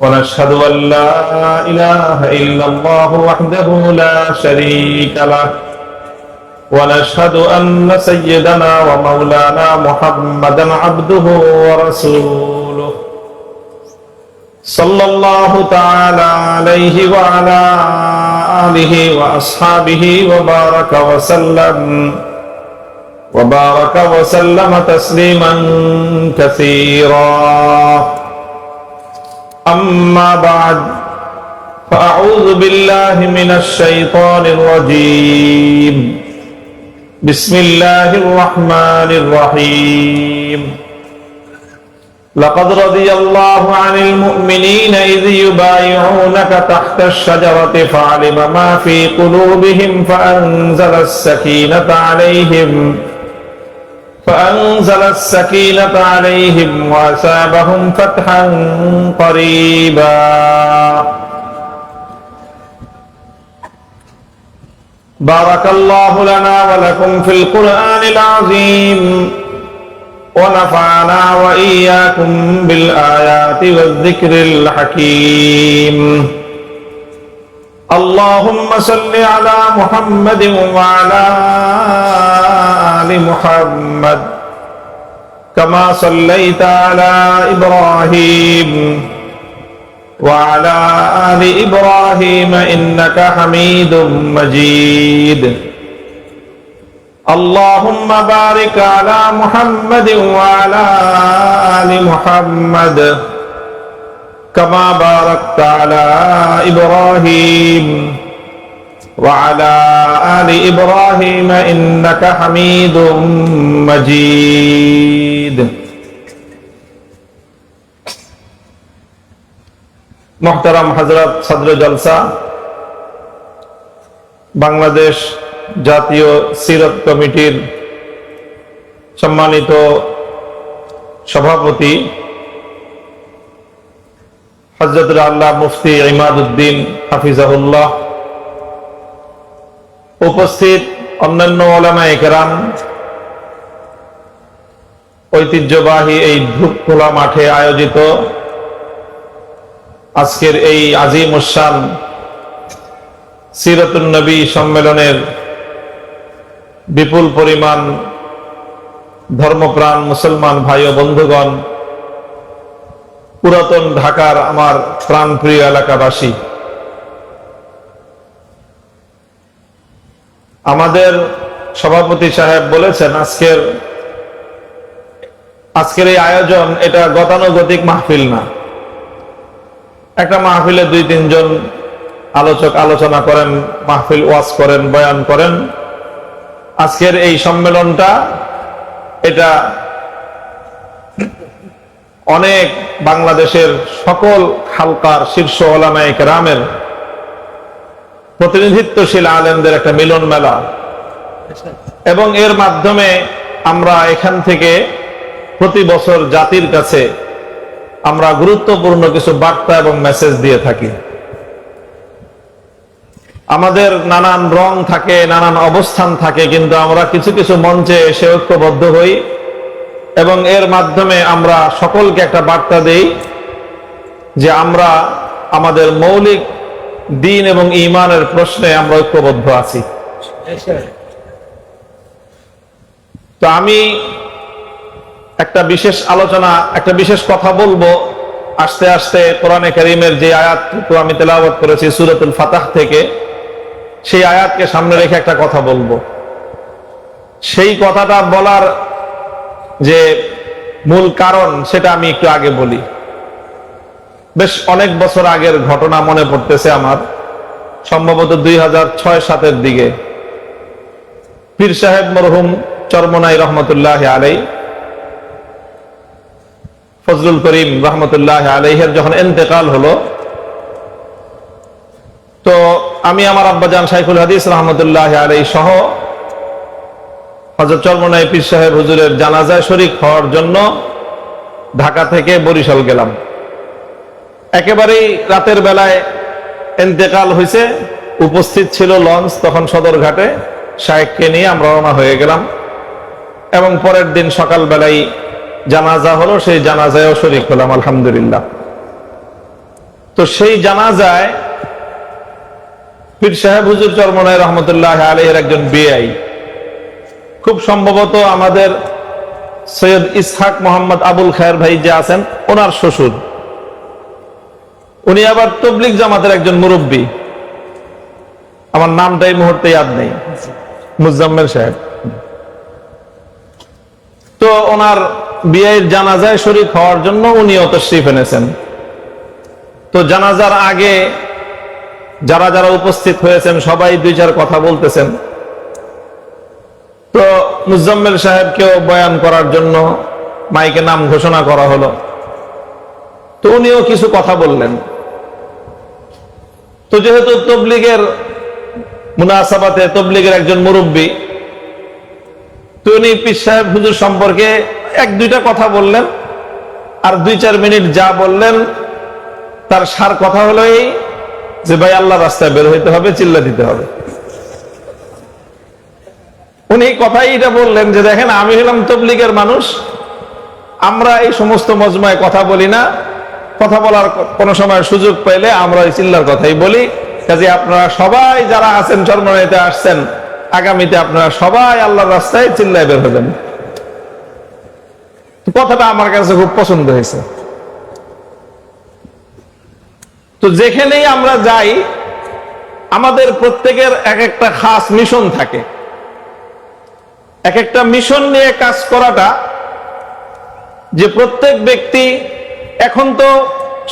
ونشهد أن لا إله إلا الله وحده لا شريك له ونشهد أن سيدنا ومولانا محمدا عبده ورسوله صلى الله تعالى عليه وعلى آله وأصحابه وبارك وسلم تسليما كثيرا أما بعد فأعوذ بالله من الشيطان الرجيم بسم الله الرحمن الرحيم لقد رضي الله عن المؤمنين إذ يبايعونك تحت الشجرة فعلم ما في قلوبهم فأنزل السكينة عليهم وأثابهم فتحا قريبا بارك الله لنا ولكم في القرآن العظيم ونفعنا وإياكم بالآيات والذكر الحكيم اللهم صل على محمد وعلى آل محمد كما صليت على إبراهيم وعلى آل إبراهيم إنك حميد مجيد اللهم بارك على محمد وعلى آل محمد كما باركت على إبراهيم وعلى آل إبراهيم إنك حميد مجيد محترم حضرت صدر জলসা বাংলাদেশ জাতীয় সিরাত কমিটির সম্মানিত সভাপতি হযরত আল্লাহ মুফতি ইমাদউদ্দিন হাফিজাহুল্লাহ, উপস্থিত অন্যান্য উলামায়ে কেরাম, ঐতিহ্যবাহী এই ধূপখোলা মাঠে আয়োজিত আজকের এই আজিমুশ-শান সিরাতুন নবী সম্মেলনের বিপুল পরিমাণ ধর্মপ্রাণ মুসলমান ভাই ও বন্ধুগণ, পুরাতন ঢাকার আমার প্রাণপ্রিয় এলাকাবাসী, আমাদের সভাপতি সাহেব বলেছেন আজকের এই আয়োজন এটা গতানুগতিক মাহফিল না। একটা মাহফিলে 2-3 জন আলোচক আলোচনা করেন, মাহফিল ওয়াজ করেন, বয়ান করেন। আজকের এই সম্মেলনটা এটা অনেক বাংলাদেশের সকল হালকার শীর্ষ উলামায়ে কেরামের প্রতিনিধিত্বশীল আলেমদের একটা মিলন মেলা, এবং এর মাধ্যমে আমরা এখান থেকে প্রতি বছর জাতির কাছে আমরা গুরুত্বপূর্ণ কিছু বার্তা এবং মেসেজ দিয়ে থাকি। আমাদের নানান রং থাকে, নানান অবস্থান থাকে, কিন্তু আমরা কিছু কিছু মঞ্চে এসে ঐক্যবদ্ধ হই এবং এর মাধ্যমে আমরা সকলকে একটা বার্তা দেই যে আমরা আমাদের মৌলিক দ্বীন এবং ঈমানের প্রশ্নে আমরা ঐক্যবদ্ধ আছি। তো আমি একটা বিশেষ কথা বলবো। আস্তে আস্তে কোরআনে কারীমের যে আয়াতটুকু আমি তেলাওয়াত করেছি সূরাতুল ফাতহ থেকে, সেই আয়াতকে সামনে রেখে একটা কথা বলবো। সেই কথাটা বলার যে মূল কারণ সেটা আমি একটু আগে বলি। বেশ অনেক বছর আগের ঘটনা মনে পড়তেছে আমার, সম্ভবত 2006-07 দিকে পীর সাহেব মরহুম চরমনাই রহমতুল্লাহ আলাইহি, ফজলুল করিম রহমতুল্লাহ আলাইহির যখন ইন্তেকাল হলো, তো আমি আমার আব্বাজান শাইখুল হাদিস রহমতুল্লাহ আলাইহি সহ হযরত চরমনাই পীর সাহেব হুজুরের জানাজায় শরীক হওয়ার জন্য ঢাকা থেকে বরিশাল গেলাম। একেবারেই রাতের বেলায় ইন্তেকাল হয়েছে, উপস্থিত ছিল লঞ্চ তখন সদরঘাটে, শায়েখকে নিয়ে আমরা রওনা হয়ে গেলাম এবং পরের দিন সকালবেলায় জানাজা হলো, সেই জানাজায়ও শরীক হলাম আলহামদুলিল্লাহ। তো সেই জানাজায় পীর সাহেব হুজুর চরমনাই রহমতুল্লাহ আলাইহির একজন বিআই, খুব সম্ভবত আমাদের সৈয়দ ইসহাক মোহাম্মদ আবুল খায়ের ভাই যে আছেন ওনার শ্বশুর, উনি আবার তবলিগ জামাতের একজন মুরব্বী, আমার নামটা এই মুহূর্তে ইয়াদ নেই, মুজাম্মেল সাহেব। তো ওনার বিয়ের জানাজায় শরীক হওয়ার জন্য উনিও তশরিফ এনেছেন। তো জানাজার আগে যারা যারা উপস্থিত হয়েছেন সবাই দুই চার কথা বলতেছেন। তো মুজাম্মেল সাহেবকেও বয়ান করার জন্য মাইকে নাম ঘোষণা করা হলো। তো উনিও কিছু কথা বললেন। তো যেহেতু তবলিগের মুনাসাবাতে তবলিগের একজন মুরব্বী, তো উনি পীর সাহেব হুজুর সম্পর্কে এক দুইটা কথা বললেন, আর 2-4 মিনিট যা বললেন তার সার কথা হলো এই যে ভাই আল্লাহ রাস্তায় বের হইতে হবে, চিল্লা দিতে হবে। উনি কথাই এটা বললেন যে দেখেন, আমি হলাম তবলিগের মানুষ, আমরা এই সমস্ত মজমায় কথা বলি না, কথা বলার কোন সময় সুযোগ পাইলে আমরা এই চিল্লার কথাই বলি। কাজে আপনারা সবাই যারা আছেন চরমনাইতে আসছেন, আগামীতে আপনারা সবাই আল্লাহর রাস্তায় চিল্লায় বের হবেন। কথাটা আমার কাছে খুব পছন্দ হয়েছে। তো যেখানেই আমরা যাই আমাদের প্রত্যেকের এক একটা খাস মিশন থাকে। এক একটা মিশন নিয়ে কাজ করাটা, যে প্রত্যেক ব্যক্তি, এখন তো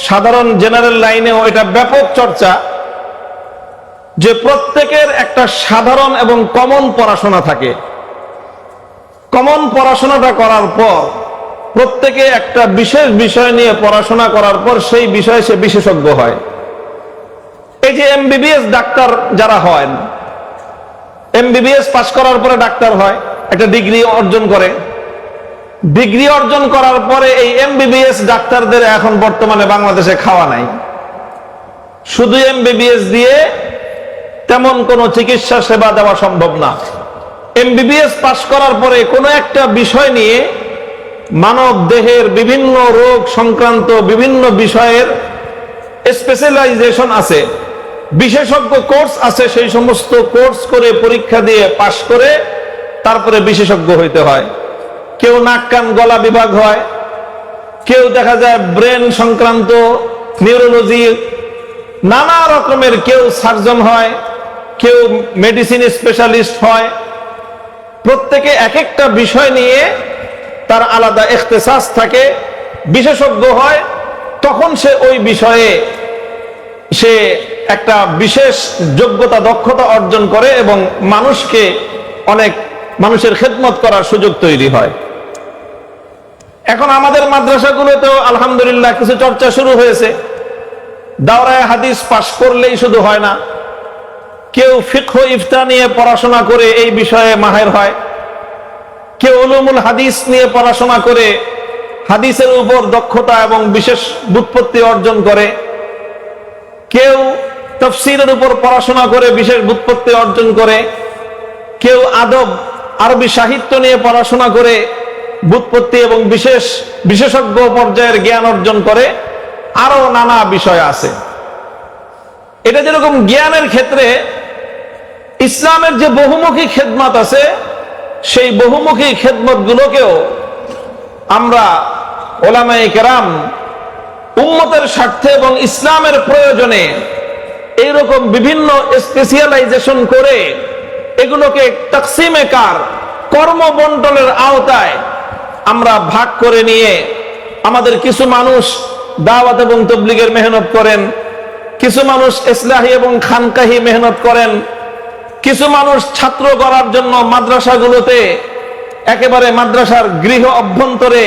সাধারণ জেনারেল লাইনেও এটা ব্যাপক চর্চা, যে প্রত্যেকের একটা সাধারণ এবং কমন পড়াশোনা থাকে। কমন পড়াশোনাটা করার পর প্রত্যেকে একটা বিশেষ বিষয় নিয়ে পড়াশোনা করার পর সেই বিষয়ে সে বিশেষজ্ঞ হয়। এই যে এমবিবিএস ডাক্তার যারা হয়, এমবিবিএস পাস করার পরে ডাক্তার হয়, একটা ডিগ্রি অর্জন করে। ডিগ্রি অর্জন করার পরে এই এমবিবিএস ডাক্তারদের এখন বর্তমানে বাংলাদেশে খাওয়া নাই। শুধু এমবিবিএস দিয়ে তেমন কোনো চিকিৎসা সেবা দেওয়া সম্ভব না। এমবিবিএস পাস করার পরে কোনো একটা বিষয় নিয়ে, মানব দেহের বিভিন্ন রোগ সংক্রান্ত বিভিন্ন বিষয়ের স্পেশালাইজেশন আছে, বিশেষজ্ঞ কোর্স আছে, সেই সমস্ত কোর্স করে পরীক্ষা দিয়ে পাশ করে তারপরে বিশেষজ্ঞ হইতে হয়। কেউ নাক কান গলা বিভাগ হয়, কেউ দেখা যায় ব্রেন সংক্রান্ত নিউরোলজি, নানা রকমের, কেউ সার্জন হয়, কেউ মেডিসিন স্পেশালিস্ট হয়। প্রত্যেকে এক একটা বিষয় নিয়ে তার আলাদা ইখতিসাস থাকে, বিশেষজ্ঞ হয়। তখন সে ওই বিষয়ে সে একটা বিশেষ যোগ্যতা দক্ষতা অর্জন করে এবং মানুষকে অনেক মানুষের খেদমত করার সুযোগ তৈরি হয়। এখন আমাদের মাদ্রাসাগুলোতেও আলহামদুলিল্লাহ কিছু চর্চা শুরু হয়েছে। দাওরায়ে হাদিস পাশ করলেই শুধু হয় না, কেউ ফিকহ ইফতা নিয়ে পড়াশোনা করে এই বিষয়ে মাহের হয়, কেউ উলুমুল হাদিস নিয়ে পড়াশোনা করে হাদিসের উপর দক্ষতা এবং বিশেষ ব্যুৎপত্তি অর্জন করে, কেউ তাফসীরের উপর পড়াশোনা করে বিশেষ ব্যুৎপত্তি অর্জন করে, কেউ আদব আরবি সাহিত্য নিয়ে পড়াশোনা করে ব্যুৎপত্তি এবং বিশেষজ্ঞ পর্যায়ের জ্ঞান অর্জন করে। আরো নানা বিষয় আছে। এটা যেরকম জ্ঞানের ক্ষেত্রে ইসলামের যে বহুমুখী খেদমত আছে, সেই বহুমুখী খেদমত গুলোকেও আমরা ওলামায়ে কেরাম উম্মতের স্বার্থে এবং ইসলামের প্রয়োজনে এইরকম বিভিন্ন স্পেশালাইজেশন করে এগুলোকে তাকসিমে কার, কর্ম বন্টনের আওতায় আমরা ভাগ করে নিয়ে, আমাদের কিছু মানুষ দাওয়াত এবং তাবলীগের মেহনত করেন, কিছু মানুষ ইসলাহি এবং খানকাহি মেহনত করেন, কিছু মানুষ ছাত্র করার জন্য মাদ্রাসাগুলোতে একেবারে মাদ্রাসার গৃহ অভ্যন্তরে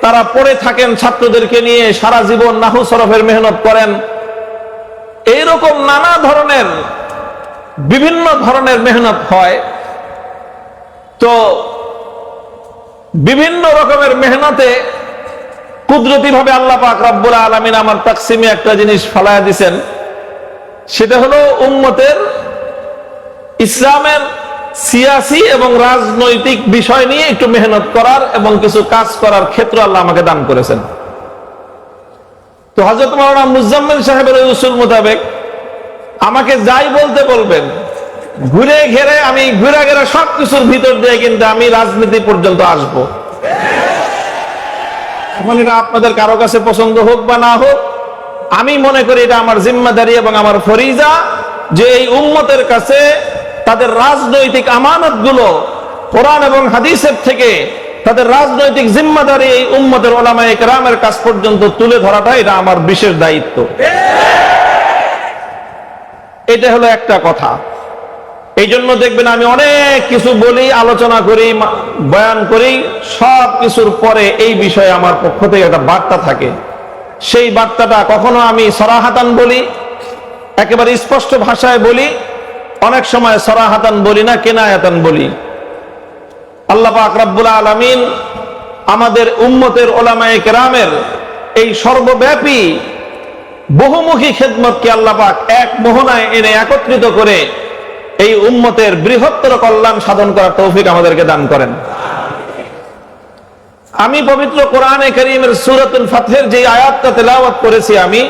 তারা পড়ে থাকেন, ছাত্রদেরকে নিয়ে সারা জীবন নাহু সরফের মেহনত করেন। এইরকম নানা ধরনের বিভিন্ন ধরনের মেহনত হয়। তো বিভিন্ন রকমের মেহনতে কুদরতি ভাবে আল্লাহ পাক রব্বুল আলামিন আমার তাকসিমে একটা জিনিস ফালায়া দিয়েছেন, সেটা হলো উম্মতের ইসলামের সিয়াসি এবং রাজনৈতিক বিষয় নিয়ে একটু মেহনত করার এবং কিছু কাজ করার ক্ষেত্র আল্লাহ আমাকে দান করেছেন। তো হযরত মাওলানা মুজাম্মিল সাহেবের ওই উসুল মোতাবেক আমাকে যাই বলতে বলবেন, ঘুরে ঘেরে আমি ঘুরে ঘেরে সবকিছুর ভিতর দিয়ে কিন্তু আমি রাজনীতি পর্যন্ত আসবো। এখন এটা আপনাদের কারো কাছে পছন্দ হোক বা না হোক, আমি মনে করি এটা আমার জিম্মাদারি এবং আমার ফরিজা যে এই উম্মতের কাছে তাদের রাজনৈতিক আমানত গুলো কোরআন এবং হাদিসের থেকে তাদের রাজনৈতিক জিম্মাদারি এই উম্মতের উলামায়ে কেরামের কাছ পর্যন্ত তুলে ধরাটা এটা আমার বিশেষ দায়িত্ব। এটা হলো একটা কথা। এই জন্য দেখবেন আমি অনেক কিছু বলি, আলোচনা করি, বয়ান করি, সব কিছুর পরে এই বিষয়ে আমার পক্ষ থেকে একটা বার্তা থাকে। সেই বার্তাটা কখনো আমি সরাহাতান বলি, একেবারে স্পষ্ট ভাষায় বলি, অনেক সময় সরাহাতান বলি না, কেনায়াতান বলি। আল্লাহ পাক রব্বুল আলামিন আমাদের উম্মতের উলামায়ে কেরামের এই সর্বব্যাপী বহুমুখী খেদমতকে আল্লাহ পাক এক মোহনায় এনে একত্রিত করে এই উম্মতের বৃহত্তর কল্যাণ সাধন করার তৌফিক আমাদেরকে দান করেন। আমি পবিত্র কোরআনে কারীমের সূরাতুল ফাতহের যে আয়াতটা তেলাওয়াত করেছি আমি,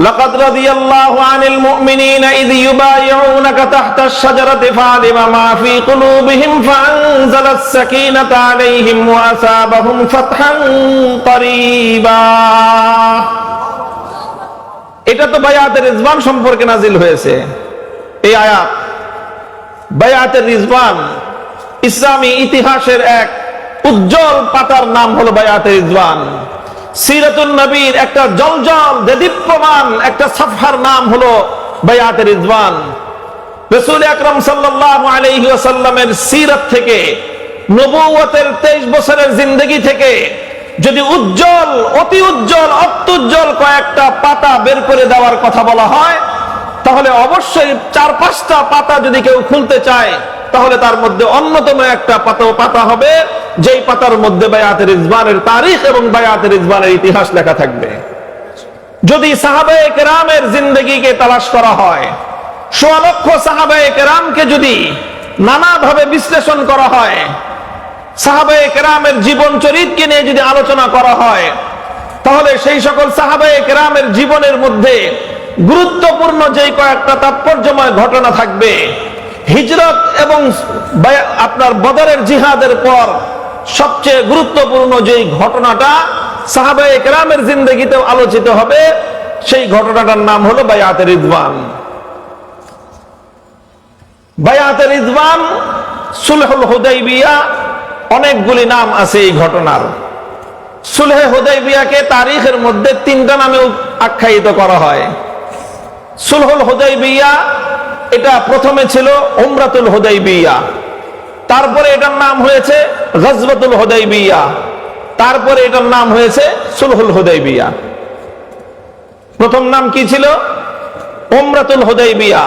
লাকাদ রাদিয়াল্লাহু আনিল মুমিনিনা ইয ইউবাইউনাকা তাহতাশ শাজারাতি ফাআলিমা মা ফি কুলুবিহিম ফাআনজালাস সাকিনাতা আলাইহিম ওয়া আসাবাহুম ফাতহান করিবা। এটা তো বায়াতের রিজওয়ান সম্পর্কে নাজিল হয়েছে। এই আয়াত বায়াতের রিজওয়ান, ইসলামী ইতিহাসের এক উজ্জ্বল পাতার নাম হলো বায়াতের রিজওয়ান। সিরাতুন নবীর একটা জলজল দেদীপ্যমান একটা সাফহার নাম হলো বায়াতের রিজওয়ান। রাসূল আকরাম সাল্লাল্লাহু আলাইহি ওয়াসাল্লামের সিরাত থেকে, নবুয়তের 23 বছরের জিন্দেগি থেকে যদি উজ্জ্বল, অতি উজ্জ্বল, অত্যুজ্জ্বল কয়েকটা পাতা বের করে দেওয়ার কথা বলা হয়, তাহলে অবশ্যই 4-5টা পাতা যদি কেউ খুলতে চায়, তাহলে তার মধ্যে অন্যতম একটা পাতা হবে যেই পাতার মধ্যে বায়াতের রিজওয়ানের তারিখ এবং বায়াতের রিজওয়ানের ইতিহাস লেখা থাকবে। যদি সাহাবায়ে কেরামের জিন্দেগিকে তালাশ করা হয়, 1.5 লক্ষ সাহাবায়ে কেরামকে যদি নানাভাবে বিশ্লেষণ করা হয়, সাহাবায়ে কেরামের জীবন চরিত্রকে নিয়ে যদি আলোচনা করা হয়, তাহলে সেই সকল সাহাবায়ে কেরামের জীবনের মধ্যে গুরুত্বপূর্ণ যেই কয়েকটা তাৎপর্যময় ঘটনা থাকবে, হিজরত এবং আপনার বদরের জিহাদের পর সবচেয়ে গুরুত্বপূর্ণ যেই ঘটনাটা সাহাবায়ে কেরামের জিন্দেগিতেও আলোচিত হবে, সেই ঘটনাটার নাম হলো বায়াতের রিজওয়ান। বায়াতের রিজওয়ান, সুলহুল হুদাইবিয়া, অনেকগুলি নাম আছে এই ঘটনার। সুলহে হুদাইবিয়াকে তারিখের মধ্যে 3টা নামে আখ্যায়িত করা হয়। সুলহুল হুদাইবিয়া, এটা প্রথমে ছিল উমরাতুল হুদাইবিয়া, তারপরে এটার নাম হয়েছে গজওয়াতুল হুদাইবিয়া, তারপরে এটার নাম হয়েছে সুলহুল হুদাইবিয়া। প্রথম নাম কি ছিল? উমরাতুল হুদাইবিয়া।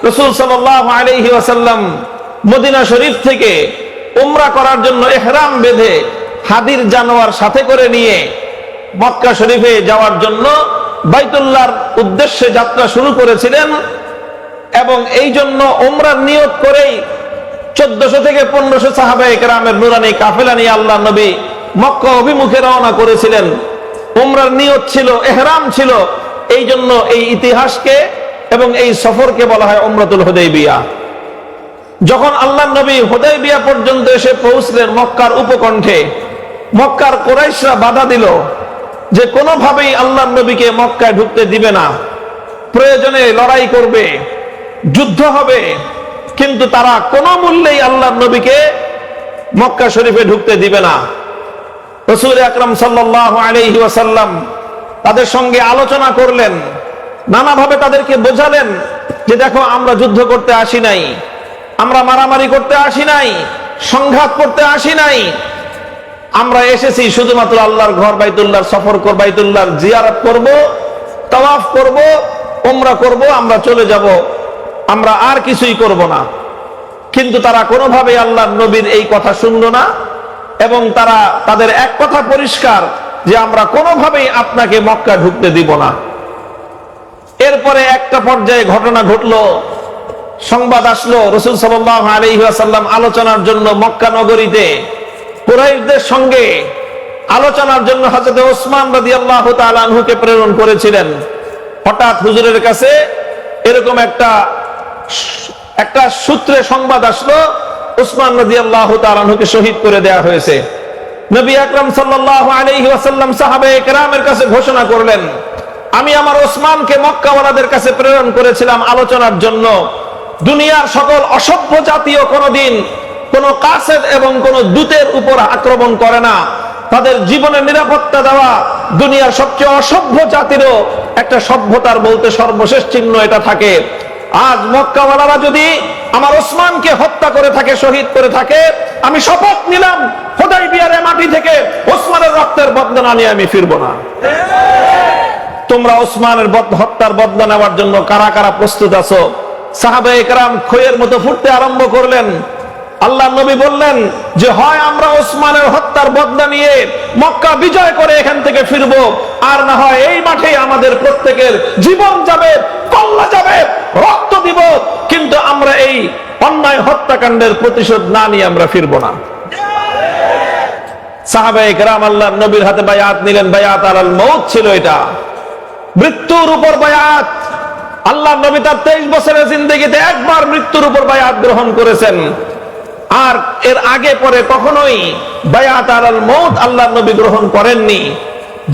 রাসূল সাল্লাল্লাহু আলাইহি ওয়াসাল্লাম মদিনা শরীফ থেকে উমরা করার জন্য ইহরাম বেঁধে হাদির জানোয়ার সাথে করে নিয়ে মক্কা শরীফে যাওয়ার জন্য বাইতুল্লাহর উদ্দেশ্যে যাত্রা শুরু করেছিলেন, এবং এই জন্য উমরার নিয়ত করেই 1400 থেকে 1500 সাহাবায়ে কেরামের নুরানি কাফেলা নিয়ে আল্লাহ নবী মক্কা অভিমুখে রওনা করেছিলেন। উমরার নিয়ত ছিল, ইহরাম ছিল, এই জন্য এই ইতিহাসকে এবং এই সফরকে বলা হয় উমরাতুল হুদাইবিয়া। যখন আল্লাহ নবী হুদাইবিয়া পর্যন্ত এসে পৌঁছলেন মক্কার উপকণ্ঠে, মক্কার কুরাইশরা বাধা দিল যে কোনোভাবেই আল্লাহ নবীকে মক্কায় ঢুকতে দিবে না, প্রয়োজনে লড়াই করবে, যুদ্ধ হবে, কিন্তু তারা কোনো মূল্যেই আল্লাহ নবীকে মক্কা শরীফে ঢুকতে দিবে না। রাসূল আকরাম সাল্লাল্লাহু আলাইহি ওয়াসাল্লাম তাদের সঙ্গে আলোচনা করলেন, নানাভাবে তাদেরকে বোঝালেন যে দেখো, আমরা যুদ্ধ করতে আসি নাই, আমরা মারামারি করতে আসি নাই, সংঘাত করতে আসি নাই, আমরা এসেছি শুধুমাত্র আল্লাহর ঘর বাইতুল্লাহর সফর করব, বাইতুল্লাহর জিয়ারত করব, তাওয়াফ করব, উমরা করব, আমরা চলে যাব, আমরা আর কিছুই করব না। কিন্তু তারা কোনোভাবেই আল্লাহর নবীর এই কথা শুনলো না, এবং তারা তাদের এক কথা পরিষ্কার যে আমরা কোনোভাবেই আপনাকে মক্কা ঢুকতে দিব না। এরপরে একটা পর্যায়ে ঘটনা ঘটলো, সংবাদ আসলো, রাসূল সাল্লাল্লাহু আলাইহি ওয়াসাল্লাম আলোচনার জন্য মক্কা নগরীতে কুরাইশদের সঙ্গে আলোচনার জন্য হযরত ওসমান রাদিয়াল্লাহু তাআলা আনহুকে প্রেরণ করেছিলেন। হঠাৎ হুজুরের কাছে এরকম একটা সূত্রে সংবাদ আসলো, ওসমান রাদিয়াল্লাহু তাআলা আনহুকে শহীদ করে দেয়া হয়েছে। নবী আকরাম সাল্লাল্লাহু আলাইহি ওয়াসাল্লাম সাহাবায়ে কেরামের কাছে ঘোষণা করলেন, আমি আমার ওসমানকে মক্কাওয়ালাদের কাছে প্রেরণ করেছিলাম আলোচনার জন্য। দুনিয়ার সকল অসভ্য জাতীয় কোনদিন কোন কাসেদ এবং কোন দূতের উপর আক্রমণ করে না। তাদের জীবনের নিরাপত্তা দেওয়া দুনিয়ার সবচেয়ে অসভ্য জাতিরও একটা সভ্যতার বলতে সর্বশেষ চিহ্ন এটা থাকে। আজ মক্কাওয়ালারা যদি আমার ওসমানকে হত্যা করে থাকে, শহীদ করে থাকে, আমি শপথ নিলাম হুদায়বিয়ার মাটি থেকে ওসমানের রক্তের বদলা নিয়ে আমি ফিরবো না। তোমরা ওসমানের হত্যার বদলা নেওয়ার জন্য কারা কারা প্রস্তুত আছো? সাহাবায়ে কেরাম খইয়ের মতো ফুটতে আরম্ভ করলেন। আল্লাহ নবী বললেন যে হয় আমরা ওসমানের হত্যার বদলা নিয়ে মক্কা বিজয় করে এখান থেকে ফিরবো, আর না হয় এই মাঠে আমাদের প্রত্যেকের জীবন যাবে, কল্লা যাবে, রক্ত দিব, কিন্তু আমরা এই অন্যায় হত্যাকাণ্ডের প্রতিশোধ না নিয়ে আমরা ফিরবো না। সাহাবায়ে কেরাম আল্লাহর নবীর হাতে বায়াত নিলেন। বায়াত আলাল মউত ছিল, এটা মৃত্যুর উপর বায়াত। আল্লাহর নবী তার 23 বছরের জিন্দেগিতে একবার মৃত্যুর উপর বায়াত গ্রহণ করেছেন, আর এর আগে পরে কখনোই বায়াত আলাল মউত আল্লাহর নবী গ্রহণ করেননি।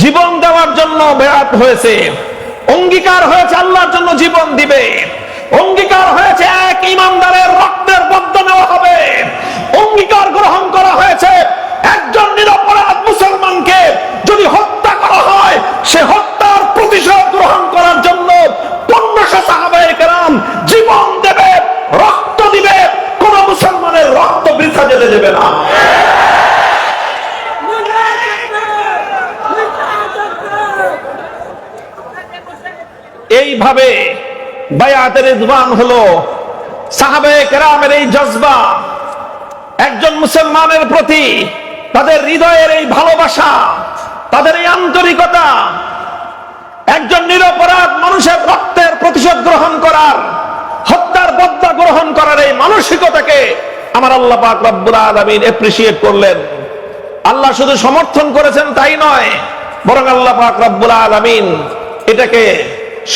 জীবন দেওয়ার জন্য বায়াত হয়েছে, অঙ্গীকার হয়েছে আল্লাহর জন্য জীবন দিবে, অঙ্গীকার হয়েছে এক ইমানদারের রক্তের বদলা নেওয়া হবে, অঙ্গীকার গ্রহণ করা হয়েছে একজন নিরপরাধ মুসলমানকে যদি হত্যা করা হয় সে হত্যার প্রতিশোধ গ্রহণ করার জন্য 1500 সাহাবায়ে কেরাম জীবন দেবে, রক্ত দিবে, কোন মুসলমানের রক্ত বৃথা যেতে দেবে না। এইভাবে বায়াতে রিদওয়ান হলো। সাহাবায়ে কেরামের এই জজবা, একজন মুসলমানের প্রতি তাদের হৃদয়ের এই ভালোবাসা, তাদের এই আন্তরিকতা, একজন নিরপরাধ মানুষের রক্তের প্রতিশোধ গ্রহণ করার, হত্যার বদলা গ্রহণ করার এই মানসিকতাকে আমার আল্লাহ পাক রব্বুল আলামিন এপ্রিশিয়েট করলেন। আল্লাহ শুধু সমর্থন করেছেন তাই নয়, বরং আল্লাহ পাক রব্বুল আলামিন এটাকে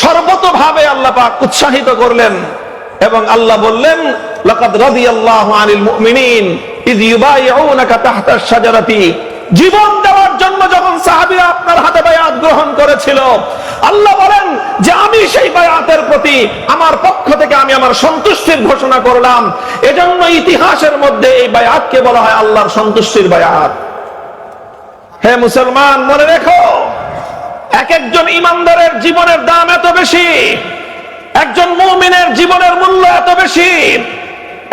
সর্বতোভাবে আল্লাহ পাক উৎসাহিত করলেন এবং আল্লাহ বললেন, লাকাদ রাদিয়াল্লাহু আনিল মুমিনিন ইয ইউবাইউনাকা তাহতাশ শাজারাতি। জীবন দেওয়ার জন্য যখন সাহাবীরা আপনার হাতে বায়াত গ্রহণ করেছিল, আল্লাহ বলেন যে আমি সেই বায়াতের প্রতি আমার পক্ষ থেকে আমি আমার সন্তুষ্টির ঘোষণা করলাম। এজন্য ইতিহাসের মধ্যে এই বায়াতকে বলা হয় আল্লাহর সন্তুষ্টির বায়াত। হে মুসলমান, মনে রেখো, এক একজন ইমানদারের জীবনের দাম এত বেশি, একজন মুমিনের জীবনের মূল্য এত বেশি।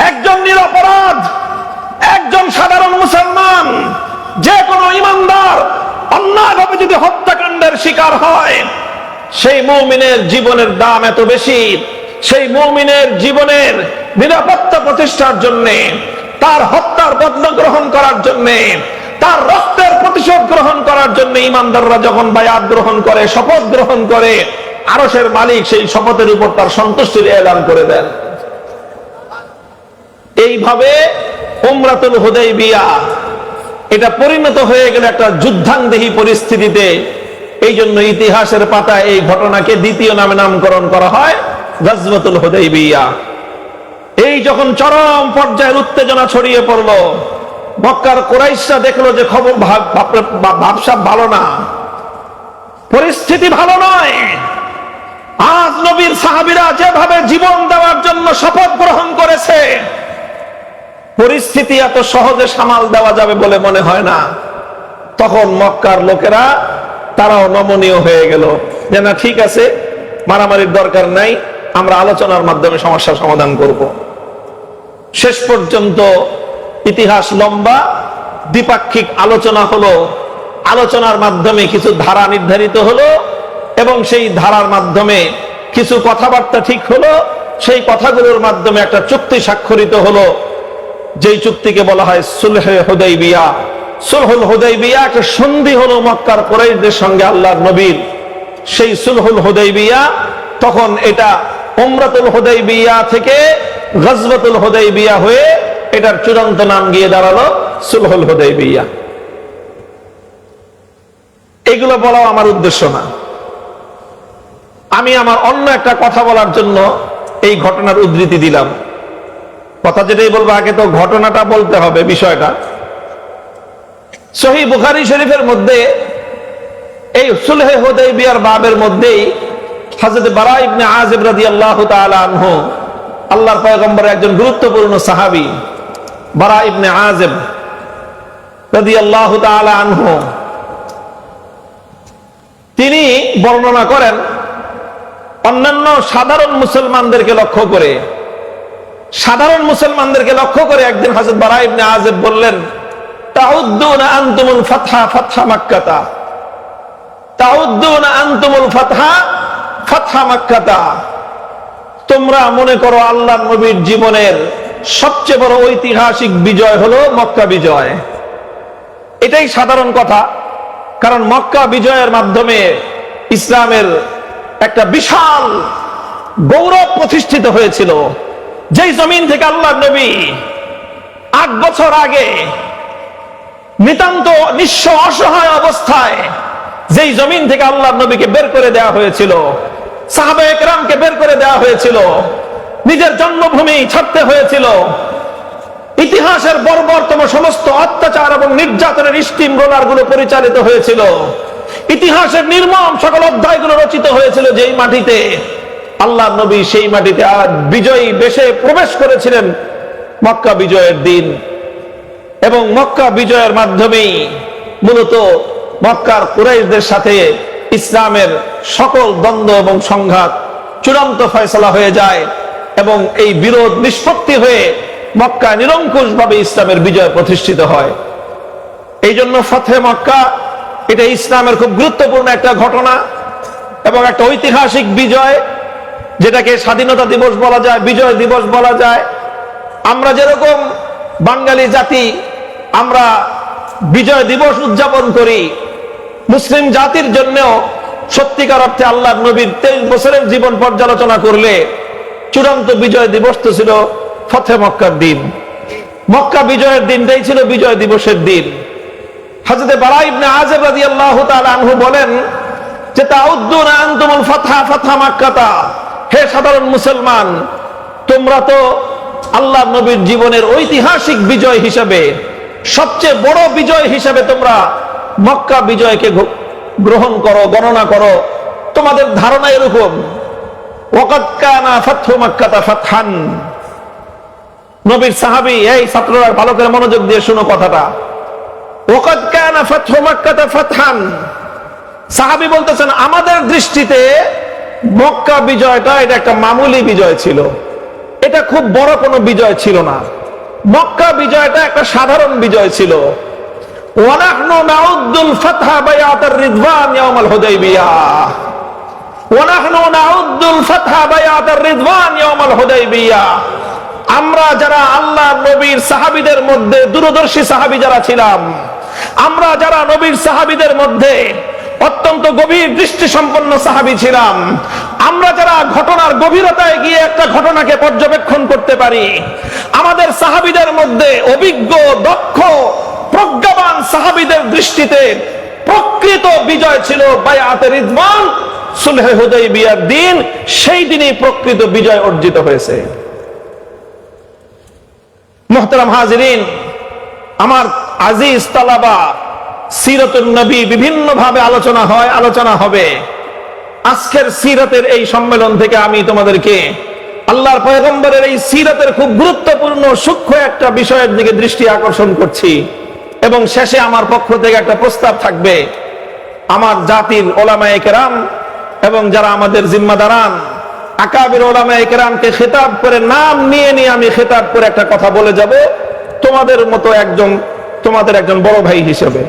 একজন নিরপরাধ, একজন সাধারণ মুসলমান, যে কোনো ইমানদার অন্যায়ভাবে যদি হত্যাকাণ্ডের শিকার হয়, সেই মুমিনের জীবনের দাম এত বেশি। সেই মুমিনের জীবনের নিরাপত্তা প্রতিষ্ঠার জন্য, তার হত্যার বদলা গ্রহণ করার জন্য, তার রক্তের প্রতিশোধ গ্রহণ করার জন্য ইমানদাররা যখন বায়াত গ্রহণ করে, শপথ গ্রহণ করে, আরশের মালিক সেই শপথের উপর তার সন্তুষ্টির এলান করে দেন। এইভাবে উমরাতুল হুদাইবিয়া এটা পরিণত হয়ে গেল একটা যুদ্ধাঙ্গদেহী পরিস্থিতিতে। এই জন্য ইতিহাসের পাতায় এই ঘটনাকে দ্বিতীয় নামে নামকরণ করা হয় গজওয়াতুল হুদাইবিয়া। এই যখন চরম পর্যায়ের উত্তেজনা ছড়িয়ে পড়ল, মক্কার কুরাইশরা দেখলো যে খবর ভাবসাব ভালো না, পরিস্থিতি ভালো নয়। আজ নবীর সাহাবীরা যেভাবে জীবন দেওয়ার জন্য শপথ গ্রহণ করেছে, পরিস্থিতি এত সহজে সামাল দেওয়া যাবে বলে মনে হয় না। তখন মক্কার লোকেরা তারাও নমনীয় হয়ে গেল যে না, ঠিক আছে, মারামারির দরকার নাই, আমরা আলোচনার মাধ্যমে সমস্যার সমাধান করব। শেষ পর্যন্ত ইতিহাস লম্বা, দ্বিপাক্ষিক আলোচনা হলো, আলোচনার মাধ্যমে কিছু ধারা নির্ধারিত হলো এবং সেই ধারার মাধ্যমে কিছু কথাবার্তা ঠিক হলো। সেই কথাগুলোর মাধ্যমে একটা চুক্তি স্বাক্ষরিত হলো, যেই চুক্তিকে বলা হয় সুলহে হুদাইবিয়া। সুলহুল হুদাইবিয়া একটা সন্ধি হলো মক্কার কুরাইশদের সঙ্গে আল্লাহর নবীর। সেই সুলহুল হুদাইবিয়া তখন এটা উমরাতুল হুদাইবিয়া থেকে গজওয়াতুল হুদাইবিয়া হয়ে এটার চূড়ান্ত নাম গিয়ে দাঁড়ালো সুলহুল হুদাইবিয়া। এগুলো বলাও আমার উদ্দেশ্য না। আমি আমার অন্য একটা কথা বলার জন্য এই ঘটনার উদ্ধৃতি দিলাম। কথা যেটাই বলবো আগে তো ঘটনাটা বলতে হবে। বিষয়টা সহিহ বুখারী শরীফের মধ্যে এই সুলহে হুদাইবিয়ার বাবের মধ্যেই হযরত বারা ইবনে আযিব রাদিয়াল্লাহু তাআলা আনহু, আল্লাহর পয়গম্বরের একজন গুরুত্বপূর্ণ সাহাবী বারা ইবনে আযিব রাদিয়াল্লাহু তাআলা আনহু, তিনি বর্ণনা করেন অন্যান্য সাধারণ মুসলমানদেরকে লক্ষ্য করে একদিন হযরত বারা ইবনে আযিব বললেন, তাউদ্দুনা আনতুমুল ফাতহা ফাতহা মাক্কাতা, তাউদ্দুনা আনতুমুল ফাতহা ফাতহা মাক্কাতা, তোমরা মনে করো আল্লাহর নবীর জীবনের সবচেয়ে বড় ঐতিহাসিক বিজয় হলো মক্কা বিজয়। এটাই সাধারণ কথা, কারণ মক্কা বিজয়ের মাধ্যমে ইসলামের একটা বিশাল গৌরব প্রতিষ্ঠিত হয়েছিল। যেই জমিন থেকে আল্লাহর নবী 8 বছর আগে নিতান্ত নিঃস্ব অসহায় অবস্থায় যেই জমিন থেকে আল্লাহর নবীকে বের করে দেওয়া হয়েছিল, সাহাবায়ে কেরামকে বের করে দেওয়া হয়েছিল, নিজের জন্মভূমি ছাড়তে হয়েছিল, ইতিহাসের বর্বরতম সমস্ত অত্যাচার এবং নির্যাতনের স্টিম রোলার গুলো পরিচালিত হয়েছিল, ইতিহাসের নির্মম সকল অধ্যায়গুলো রচিত হয়েছিল যেই মাটিতে, আল্লাহর নবী সেই মাটিতে বিজয়ী বেশে প্রবেশ করেছিলেন মক্কা বিজয়ের দিন। এবং মক্কা বিজয়ের মাধ্যমেই মূলত মক্কার কুরাইশদের সাথে ইসলামের সকল দ্বন্দ্ব এবং সংঘাত চূড়ান্ত ফয়সালা হয়ে যায় এবং এই বিরোধ নিষ্পত্তি হয়ে মক্কা নিরঙ্কুশভাবে ইসলামের বিজয় প্রতিষ্ঠিত হয়। এই জন্য ফতহে মক্কা এটা ইসলামের খুব গুরুত্বপূর্ণ একটা ঘটনা এবং একটা ঐতিহাসিক বিজয়, যেটাকে স্বাধীনতা দিবস বলা যায়, বিজয় দিবস বলা যায়। আমরা যেরকম বাঙালি জাতি আমরা বিজয় দিবস উদযাপন করি, মুসলিম জাতির জন্যও সত্যিকার অর্থে আল্লাহর নবীর 23 বছরের জীবন পর্যালোচনা করলে চূড়ান্ত বিজয় দিবস তো ছিল ফতহে মক্কার দিন। মক্কা বিজয়ের দিনটাই ছিল বিজয় দিবসের দিন। হযরত বারা ইবনে আযিব রাদিয়াল্লাহু তাআলা আনহু বলেন যে, তাউদ্দুনা আনতুমুল ফাতহা ফাতহা মাক্কাতা, হে সাধারণ মুসলমান, তোমরা তো আল্লাহর নবীর জীবনের ঐতিহাসিক বিজয় হিসেবে, সবচেয়ে বড় বিজয় হিসেবে তোমরা মক্কা বিজয়কে গ্রহণ করো, গণনা করো। তোমাদের ধারণা এরকম, ওয়াকাদ কানা ফাতহু মাক্কাতা ফাতহান। নবীর সাহাবী, এই ছাত্ররা ভালো করে মনোযোগ দিয়ে শুনো কথাটা, ওয়াকাদ কানা ফাতহু মাক্কাতা ফাতহান। সাহাবী বলতেছেন, আমাদের দৃষ্টিতে মক্কা বিজয়টা এটা একটা মামুলি বিজয় ছিল, এটা খুব বড় কোনো বিজয় ছিল না। মক্কা বিজয়টা একটা সাধারণ বিজয় ছিল। ওয়ানাহনু নাউদ্দুল ফাতহা বায়াতার রিদওয়ান ইয়াউমাল হুদাইবিয়াহ, ওয়ানাহনু নাউদ্দুল ফাতহা বায়াতার রিদওয়ান ইয়াউমাল হুদাইবিয়াহ। আমরা যারা আল্লাহর নবীর সাহাবীদের মধ্যে দূরদর্শী সাহাবী যারা ছিলাম, আমরা যারা নবীর সাহাবীদের মধ্যে অত্যন্ত গভীর দৃষ্টি সম্পন্ন সাহাবী ছিলাম, আমরা যারা ঘটনার গভীরতায় গিয়ে একটা ঘটনাকে পর্যবেক্ষণ করতে পারি, আমাদের সাহাবীদের মধ্যে অভিজ্ঞ, দক্ষ, প্রজ্ঞাবান সাহাবীদের দৃষ্টিতে প্রকৃত বিজয় ছিল বায়াতে রিদওয়ান, সুলহে হুদাইবিয়ার দিন। সেই দিনই প্রকৃত বিজয় অর্জিত হয়েছে। মুহতারাম হাজিরিন, আমার আজিজ তালাবা, সিরাতুন নবী বিভিন্ন ভাবে আলোচনা হয়, আলোচনা হবে। আজকের সিরাতের এই সম্মেলন থেকে আমি তোমাদেরকে আল্লাহর পয়গম্বরের এই সিরাতের খুব গুরুত্বপূর্ণ সূক্ষ্ম একটা বিষয়ের দিকে দৃষ্টি আকর্ষণ করছি এবং শেষে আমার পক্ষ থেকে একটা প্রস্তাব থাকবে। আমার জাতির ওলামায়ে কেরাম এবং যারা আমাদের জিম্মাদারান আকাবির ওলামায়ে কেরামকে খেতাব করে, নাম নিয়ে নিয়ে আমি খেতাব করে একটা কথা বলে যাব তোমাদের মতো তোমাদের একজন বড় ভাই হিসেবে।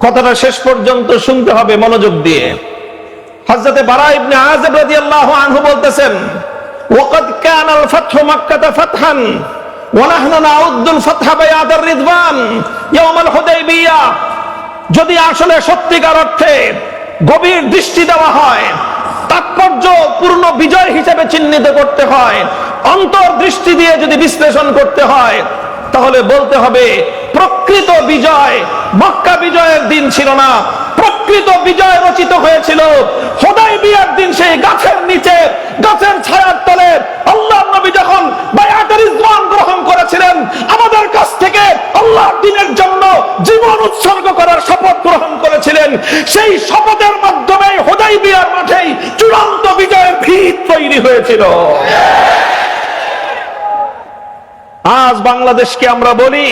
কথাটা শেষ পর্যন্ত শুনতে হবে মনোযোগ দিয়ে। হযরত বারা ইবনে আযিব রাদিয়াল্লাহু আনহু বলতেছেন, ওয়াকাদ কানাল ফাতহু মাক্কাতা ফাতহান ওয়া নাহনু নাউদ্দুল ফাতহা বায়াতার রিদওয়ান ইয়াউমাল হুদাইবিয়াহ। যদি আসলে সত্যিকার অর্থে গভীর দৃষ্টি দেওয়া হয়, তাৎপর্যপূর্ণ বিজয় হিসেবে চিহ্নিত করতে হয়, অন্তর্দৃষ্টি দিয়ে যদি বিশ্লেষণ করতে হয়, তাহলে বলতে হবে প্রকৃত বিজয় মক্কা বিজয়ের দিন ছিল না, প্রকৃত বিজয় রচিত হয়েছিল হুদায়বিয়ার দিন। সেই গাছের নিচে, গাছের ছায়ার তলে আল্লাহর নবী যখন বায়াতুর রিজওয়ান গ্রহণ করেছিলেন, আমাদের কাছ থেকে আল্লাহর দ্বীনের জন্য জীবন উৎসর্গ করার শপথ গ্রহণ করেছিলেন। সেই শপথের মাধ্যমে হুদায়বিয়ার মাঠেই চূড়ান্ত বিজয়ের ভিত তৈরি হয়েছিল। আজ বাংলাদেশকে আমরা বলি,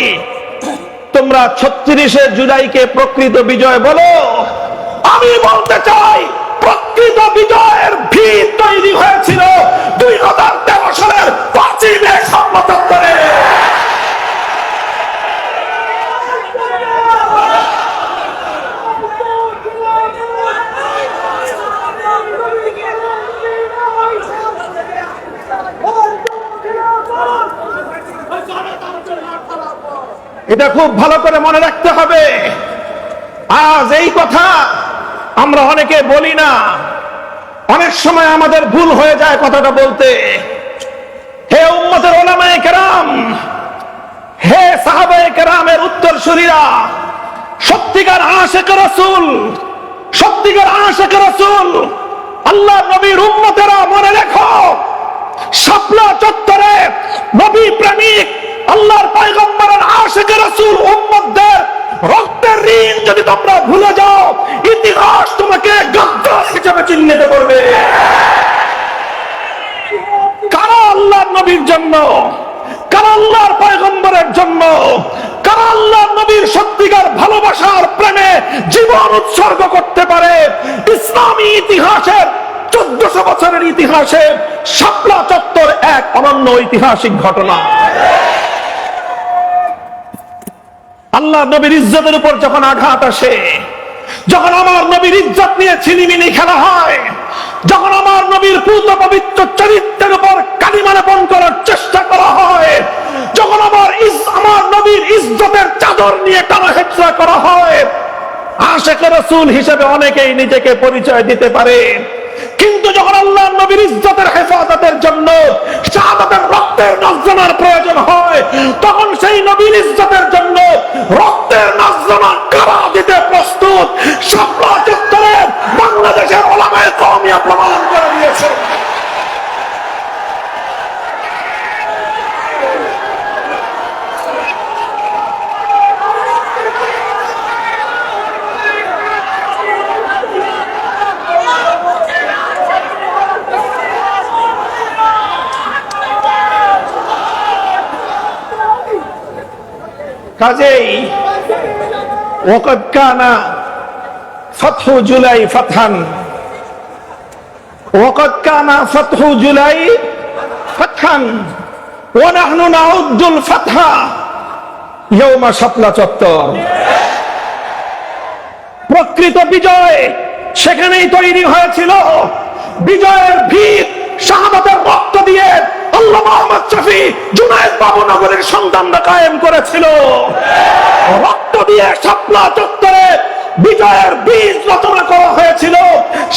তোমরা 36শে জুলাইকে প্রকৃত বিজয় বলো। আমি বলতে চাই, প্রকৃত বিজয়ের ভিত তৈরি হয়েছিল 2013 সালের 5ই মে সম্মতরে। এটা খুব ভালো করে মনে রাখতে হবে। আজ এই কথা আমরা অনেকে বলি না, অনেক সময় আমাদের ভুল হয়ে যায় কথাটা বলতে। হে উম্মতের উলামায়ে কেরাম, হে সাহাবায়ে কেরামের উত্তরসূরিরা, সত্যিকার আশিকে রাসূল, সত্যিকার আশিকে রাসূল, আল্লাহর নবীর উম্মতেরা মনে রেখো, শাপলা চত্বরে নবী প্রেমিক আল্লাহর পয়গম্বরের আশিকে রাসূল উম্মতদের রক্তের ঋণ যদি তোমরা ভুলে যাও, ইতিহাস তোমাকে গাদ্দার হিসেবে চিহ্নিত করবে। কারা আল্লাহর নবীর জন্য, কারা আল্লাহর পয়গম্বরের জন্য, কারা আল্লাহর নবীর সত্যিকার ভালোবাসার প্রেমে জীবন উৎসর্গ করতে পারে। ইসলামী ইতিহাসের 1400 বছরের ইতিহাসে শাপলা চত্বর এক অনন্য ঐতিহাসিক ঘটনা। আল্লাহ নবীর ইজ্জতের উপর যখন আঘাত আসে, যখন আমার নবীর ইজ্জত নিয়ে ছিনিমিনি খেলা হয়, যখন আমার নবীর পূত পবিত্র চরিত্রের উপর কালিমা লেপন করার চেষ্টা করা হয়, যখন আমার নবীর ইজ্জতের চাদর নিয়ে টানাহেচড়া করা হয়, আশিকে রাসূল হিসেবে অনেকেই নিজেকে পরিচয় দিতে পারে। কিন্তু যখন আল্লাহর নবীর ইজ্জতের হেফাজতের জন্য শাহাদাতের রক্তের নজরানার প্রয়োজন হয়, তখন সেই নবীর ইজ্জতের জন্য রক্তের নজরানা কারা দিতে প্রস্তুত, শাপলা চত্বরে বাংলাদেশের উলামায়ে কওমিয়া প্রমাণ করে দিয়েছে। কাজেই ওয়াকাদ কানা ফাতহু জুলাই ফাতহান, ওয়াকাদ কানা ফাতহু জুলাই ফাতহান ওয়া নাহনু নাউদ্দুল ফাতহা ইয়াওমা শাপলা চত্বর। প্রকৃত বিজয় সেখানেই তৈরি হয়েছিল। বিজয়ের ভিত শাহাদাতের রক্ত দিয়ে আল্লাহ মুহাম্মদ শফি জুনায়েদ বাবুনগরের সন্তানরা কায়েম করেছিল। রক্ত দিয়ে শাপলা চত্বরে বিজয়ের বীজ রচনা করা হয়েছিল।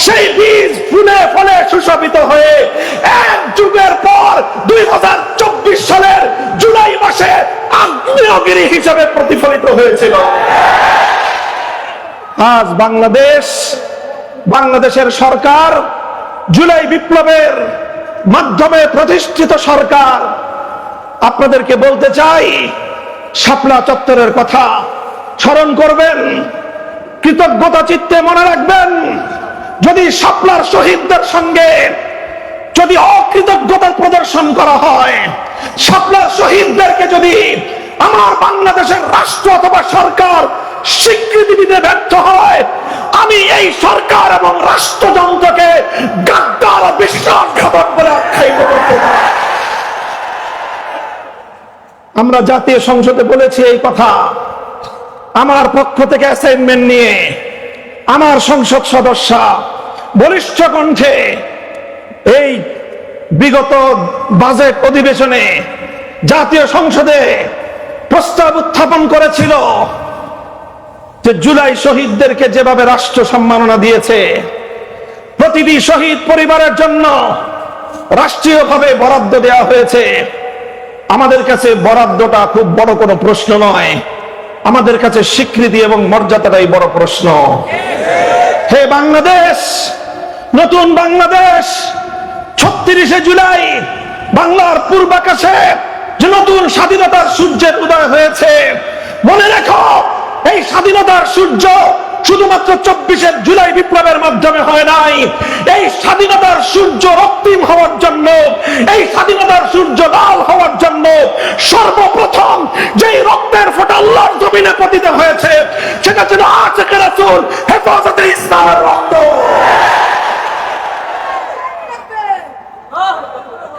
সেই বীজ ফুলে ফলে সুশোভিত হয়ে এক যুগের পর 2024 সালের জুলাই মাসে আগ্নেয়গিরি হিসেবে প্রতিফলিত হয়েছিল। আজ বাংলাদেশের সরকার, জুলাই বিপ্লবের মাধ্যমে প্রতিষ্ঠিত সরকার, আপনাদেরকে বলতে চাই, শাপলা চত্বরের কথা স্মরণ করবেন, কৃতজ্ঞতা চিত্তে মনে রাখবেন। যদি শাপলার শহীদদের সঙ্গে যদি অকৃতজ্ঞতার প্রদর্শন করা হয়, শাপলার শহীদদেরকে যদি আমার বাংলাদেশের রাষ্ট্র অথবা সরকার স্বীকৃতি দিতে ব্যর্থ হয়, আমি এই সরকার এবং রাষ্ট্রযন্ত্রকে গাদ্দার ও বিশ্বাসঘাতক বলে আখ্যায়িত করতে চাই। আমরা জাতীয় সংসদে বলেছি এই কথা। আমার পক্ষ থেকে অ্যাসাইনমেন্ট নিয়ে আমার সংসদ সদস্য বলিষ্ঠ কণ্ঠে এই বিগত বাজেট অধিবেশনে জাতীয় সংসদে প্রস্তাব উত্থাপন করেছিল যে জুলাই শহীদদেরকে যেভাবে রাষ্ট্র সম্মাননা দিয়েছে, প্রতিটি শহীদ পরিবারের জন্য রাষ্ট্রীয়ভাবে বরাদ্দ দেওয়া হয়েছে। আমাদের কাছে বরাদ্দটা খুব বড় কোনো প্রশ্ন নয়, আমাদের কাছে স্বীকৃতি এবং মর্যাদাটাই বড় প্রশ্ন। হে বাংলাদেশ, নতুন বাংলাদেশ, ৩৬শে জুলাই বাংলার পূর্বাকাশে যে নতুন স্বাধীনতার সূর্যের উদয় হয়েছে, মনে রেখো এই স্বাধীনতার সূর্য শুধুমাত্র ২৪শে জুলাই বিপ্লবের মাধ্যমে হয় নাই। এই স্বাধীনতার সূর্য রক্তিম হওয়ার জন্য, এই স্বাধীনতার সূর্য লাল হওয়ার জন্য সর্বপ্রথম যেই রক্তের ফোঁটা আল্লাহর জমিনে পতিত হয়েছে সেটা ছিল আশিকে রাসূল হেফাজতে ইসলামের রক্ত।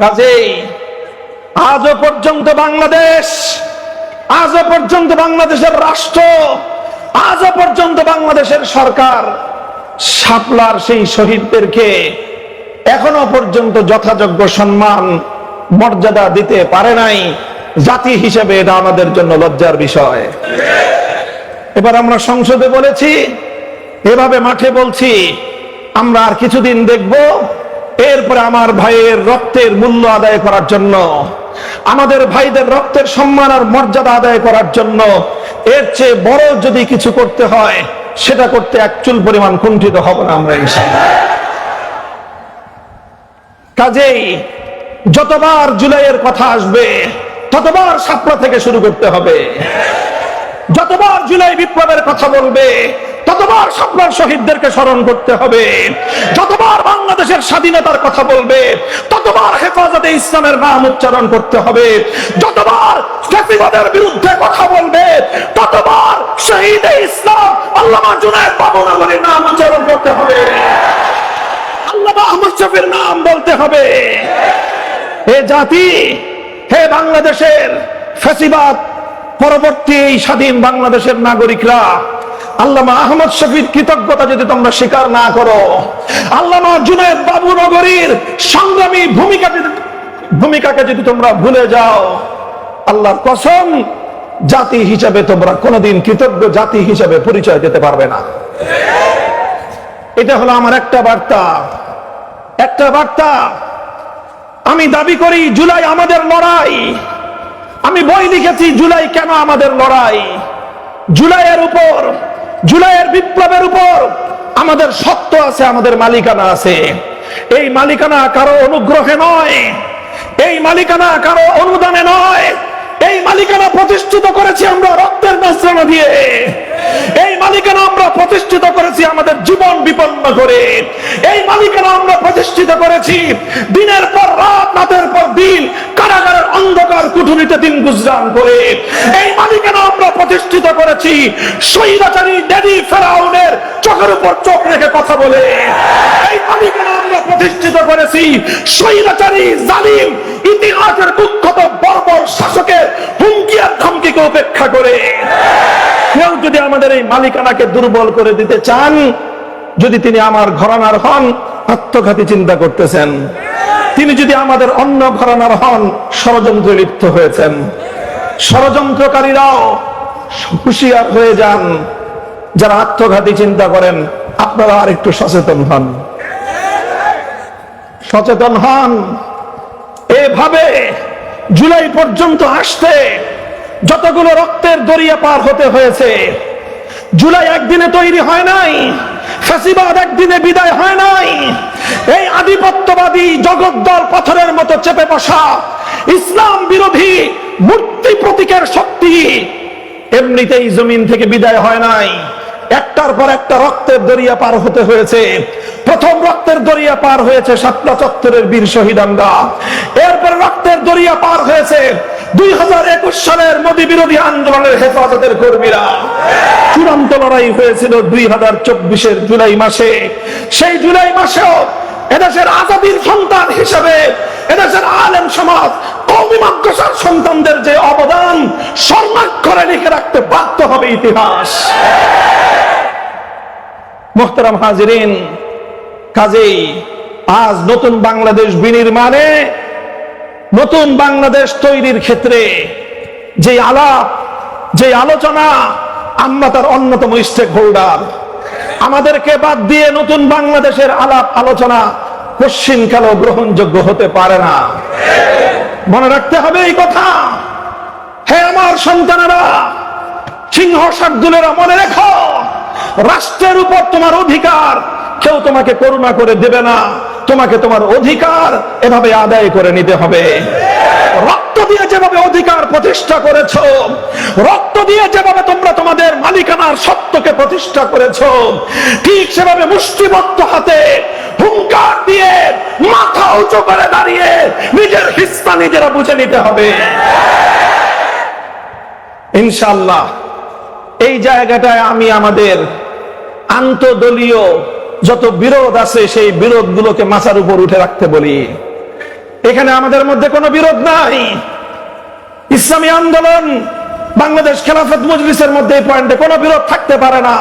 কাজেই আজও পর্যন্ত বাংলাদেশ, আজও পর্যন্ত বাংলাদেশের রাষ্ট্র, আজও পর্যন্ত বাংলাদেশের সরকার শাপলার সেই শহীদদেরকে এখনো পর্যন্ত যথাযোগ্য সম্মান মর্যাদা দিতে পারে নাই। জাতি হিসেবে এটা আমাদের জন্য লজ্জার বিষয়। এবার আমরা সংসদে বলেছি, এভাবে মাঠে বলছি, আমরা আর কিছুদিন দেখব, এরপরে আমার ভাইয়ের রক্তের মূল্য আদায় করার জন্য, আমাদের ভাইদের রক্তের সম্মান আর মর্যাদা আদায় করার জন্য এর চেয়ে বড় যদি কিছু করতে হয় সেটা করতে এক চুল পরিমাণ কুণ্ঠিত হব না আমরা ইনশাআল্লাহ। কাজেই যতবার জুলাইয়ের কথা আসবে ততবার শাপলা থেকে শুরু করতে হবে। যতবার জুলাই বিপ্লবের কথা বলবে ততবার শাপলার শহীদদেরকে স্মরণ করতে হবে। যতবার বাংলাদেশের স্বাধীনতার কথা বলবে ততবার হেফাজতে ইসলামের নাম উচ্চারণ করতে হবে। যতবার ফ্যাসিবাদের বিরুদ্ধে কথা বলবে ততবার শহীদে ইসলাম আল্লামা জুনায়েদ বাবুনগরীর নাম উচ্চারণ করতে হবে, আল্লামা আহমদ শফীর নাম বলতে হবে। হে জাতি, হে বাংলাদেশের ফ্যাসিবাদ পরবর্তী এই স্বাধীন বাংলাদেশের নাগরিকরা, আল্লামা আহমদ শফীর কৃতজ্ঞতা যদি তোমরা স্বীকার না করো, আল্লামা জুনায়েদ বাবুনগরীর সংগ্রামী ভূমিকাকে যদি তোমরা ভুলে যাও, আল্লাহর কসম জাতি হিসাবে তোমরা কোনোদিন কৃতজ্ঞ জাতি হিসাবে পরিচয় দিতে পারবে না। এটা হলো আমার একটা বার্তা, একটা বার্তা। আমি দাবি করি জুলাই আমাদের লড়াই। আমি বই লিখেছি জুলাই কেন আমাদের লড়াই। জুলাইয়ের উপর, জুলাইয়ের বিপ্লবের উপর আমাদের সত্য আছে, আমাদের মালিকানা আছে। এই মালিকানা কারো অনুগ্রহে নয়, এই মালিকানা কারো অনুদানে নয়, এই মালিকানা প্রতিষ্ঠিত করেছি আমরা রক্তের নজরানা দিয়ে। এই মালিকানা আমরা প্রতিষ্ঠিত করেছি আমাদের জীবন বিপন্ন করে। এই মালিকানা আমরা প্রতিষ্ঠিত করেছি দিনের পর রাত, রাতের পর দিন কারাগারের অন্ধকার কুঠুরিতে দিন গুজরান করে। এই মালিকানা আমরা প্রতিষ্ঠিত করেছি স্বৈরাচারী ড্যাডি ফেরাউনের চোখের উপর চোখ রেখে কথা বলে। এই মালিকানা আমরা প্রতিষ্ঠিত করেছি স্বৈরাচারী জালিম ইতিহাসের কুখ্যাত বর্বর শাসকের হুমকি আর ধমকিকে উপেক্ষা করে। কেউ যদি আমাদের এই মালিকানাকে দুর্বল করে দিতে চান, যদি তিনি আমার ঘরানার হন, আত্মঘাতী চিন্তা করতেছেন। তিনি যদি আমাদের অন্য ঘরানার হন, ষড়যন্ত্রে লিপ্ত হয়েছেন। ষড়যন্ত্রকারীরাও হুঁশিয়ার হয়ে যান। যারা আত্মঘাতী চিন্তা করেন, আপনারা আর একটু সচেতন হন, সচেতন হন। এভাবে জুলাই পর্যন্ত আসতে যতগুলো রক্তের দরিয়া পার হতে হয়েছে, জুলাই একদিনে তৈরি হয় নাই, ফ্যাসিবাদ একদিনে বিদায় হয় নাই। এই আধিপত্যবাদী জগদ্দল পাথরের মতো চেপে বসা ইসলাম বিরোধী মূর্তি প্রতীকের শক্তি এমনিতেই জমিন থেকে বিদায় হয় নাই। একটার পর একটা রক্তের দরিয়া পার হতে হয়েছে। প্রথম রক্তের দরিয়া পার হয়েছে শাপলা চত্বরের বীর শহীদানরা। এরপর রক্তের দরিয়া পার হয়েছে 2021 সালের মোদী বিরোধী আন্দোলনের হেফাজতের কর্মীরা। চূড়ান্ত লড়াই হয়েছিল 2024-এর জুলাই মাসে। সেই জুলাই মাসেও এদেশের আজাদীর সন্তান হিসেবে এদেশের আলেম সমাজ, কওমি মাদ্রাসার সন্তানদের যে অবদান স্বর্ণাক্ষরে লিখে রাখতে বাধ্য হবে ইতিহাস। মুহতারাম হাজিরিন, কাজেই আজ নতুন বাংলাদেশ বিনির্মাণে, নতুন বাংলাদেশ তৈরির ক্ষেত্রে যে আলাপ, যে আলোচনা, আমরা তার অন্যতম স্টেক হোল্ডার। আমাদেরকে বাদ দিয়ে নতুন বাংলাদেশের আলাপ আলোচনা কোশ্চিনকালও গ্রহণযোগ্য হতে পারে না। মনে রাখতে হবে এই কথা। হে আমার সন্তানেরা, সিংহ শার্দুলেরা মনে রেখো, রাষ্ট্রের উপর তোমার অধিকার কেউ তোমাকে করুণা করে দেবে না, তোমাকে তোমার অধিকার এভাবে আদায় করে নিতে হবে। রক্ত দিয়ে যেভাবে অধিকার প্রতিষ্ঠা করেছো, রক্ত দিয়ে যেভাবে তোমরা তোমাদের মালিকানার সত্যকে প্রতিষ্ঠা করেছো, ঠিক সেভাবে মুষ্টিবদ্ধ হাতে হুঙ্কার দিয়ে মাথা উঁচু করে দাঁড়িয়ে নিজের হিস্সা নিজেরা বুঝে নিতে হবে ইনশাআল্লাহ। এই জায়গাটায় আমি আমাদের আন্তদলীয় যত বিরোধ আছে সেই বিরোধগুলোকে মাথার উপর উঠে রাখতে বলি। এখানে আমাদের মধ্যে কোনো বিরোধ নাই। ইসলামী আন্দোলন, বাংলাদেশ খেলাফত মজলিসের মধ্যে এই পয়েন্টে কোনো বিরোধ থাকতে পারে না।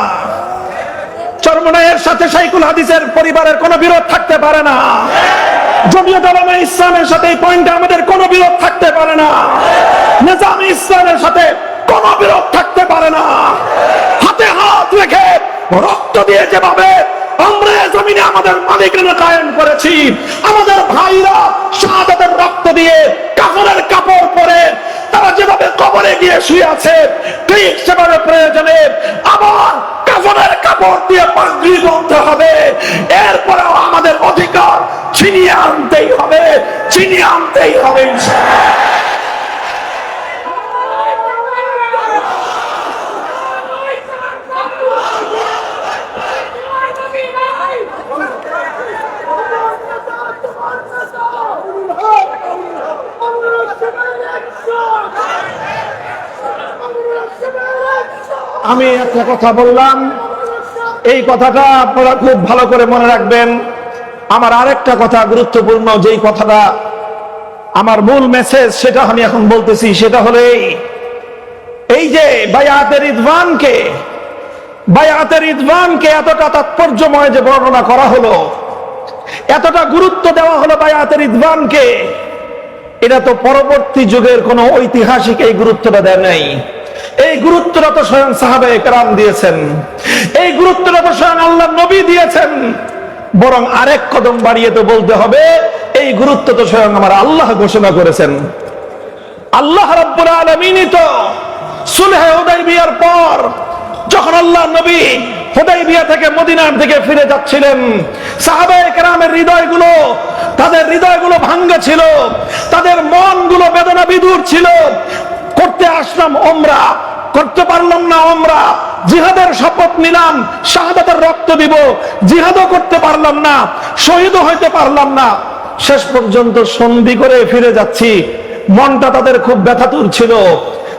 চরমনাইয়ের সাথে শাইখুল হাদিসের পরিবারের কোনো বিরোধ থাকতে পারে না। জমিয়ত উলামায়ে ইসলামের সাথে এই পয়েন্টে আমাদের কোনো বিরোধ থাকতে পারে না। নিজামে ইসলামের সাথে কোনো বিরোধ থাকতে পারে না। হাতে হাত রেখে রক্ত দিয়ে যেভাবে আমরা জমিনে আমাদের মালিকানা কায়েম করেছি, আমাদের ভাইরা শাহাদাতের রক্ত দিয়ে কাফনের কাপড় পরে তারা যেভাবে কবরে গিয়ে শুয়ে আছে, ঠিক সেভাবে প্রয়োজনে আবার কাফনের কাপড় দিয়ে পাগড়ি বাঁধতে হবে। এরপরেও আমাদের অধিকার ছিনিয়ে আনতেই হবে, ছিনিয়ে আনতেই হবে ইনশাআল্লাহ। আমি একটা কথা বললাম, এই কথাটা আপনারা খুব ভালো করে মনে রাখবেন। আমার আরেকটা কথা গুরুত্বপূর্ণ, যেই কথাটা আমার মূল মেসেজ, সেটা আমি এখন বলতেছি। সেটা হলো এই যে বায়াতের রিদওয়ানকে এতটা তাৎপর্যময় যে বর্ণনা করা হলো, এতটা গুরুত্ব দেওয়া হলো বায়াতের রিদওয়ানকে, এটা তো পরবর্তী যুগের কোন ঐতিহাসিক এই গুরুত্বটা দেয় নাই। এই গুরুত্বটা তো স্বয়ং সাহাবায়ে কেরাম দিয়েছেন, এই গুরুত্বটা তো স্বয়ং আল্লাহর নবী দিয়েছেন। বরং আরেক কদম বাড়িয়ে তো বলতে হবে, এই গুরুত্ব তো স্বয়ং আমার আল্লাহ ঘোষণা করেছেন। আল্লাহ রাব্বুল আলামিনই তো সুলহে হুদাইবিয়ার পর যখন আল্লাহর নবী হুদাইবিয়া থেকে মদিনার দিকে ফিরে যাচ্ছিলেন, সাহাবায়ে কেরামের হৃদয়গুলো, তাদের হৃদয়গুলো ভাঙ্গা ছিল, তাদের মনগুলো বেদনা বিদুর ছিল। করতে আসলাম ওমরা, করতে পারলাম না ওমরা, জিহাদের শপথ নিলাম, শাহাদাতের রক্ত দিব, জিহাদও করতে পারলাম না, শহীদও হইতে পারলাম না, শেষ পর্যন্ত সন্ধি করে ফিরে যাচ্ছি। মনটা তাদের খুব ব্যথাতুর ছিল।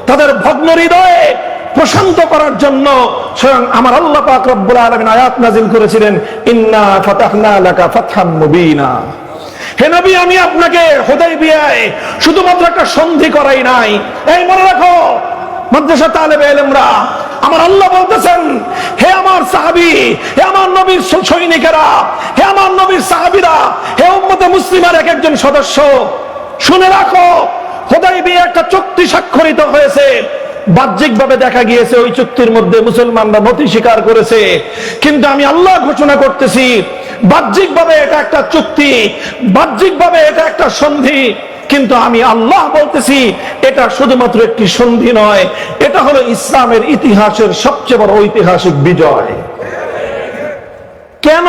তাদের ভগ্ন হৃদয়ে প্রশান্ত করার জন্য স্বয়ং আমার আল্লাহ পাক রব্বুল আলামিন আয়াত নাযিল করেছিলেন, ইন্না ফাতাহনা লাকা ফাতহাম মুবিনা। হে নবী, আমি আপনাকে হুদাইবিয়ায় শুধুমাত্র একটা সন্ধি করাই নাই। এই মনে রাখো মাদ্রাসা তালেবে ইলমরা, আমার আল্লাহ বলতেছেন, হে আমার সাহাবী, হে আমার নবীর সৈনিকেরা, হে আমার নবীর সাহাবীরা, হে উম্মতে মুসলিমার এক একজন সদস্য, শুনে রাখো, হুদাইবিয়া একটা চুক্তি স্বাক্ষরিত হয়েছে। বাহ্যিকভাবে দেখা গিয়েছে ওই চুক্তির মধ্যে মুসলমানরা নথি স্বীকার করেছে, কিন্তু আমি আল্লাহ ঘোষণা করতেছি, বাহ্যিকভাবে এটা একটা চুক্তি, বাহ্যিকভাবে এটা একটা সন্ধি, কিন্তু আমি আল্লাহ বলতেছি এটা শুধুমাত্র একটি সন্ধি নয়, এটা হলো ইসলামের ইতিহাসের সবচেয়ে বড় ঐতিহাসিক বিজয়। কেন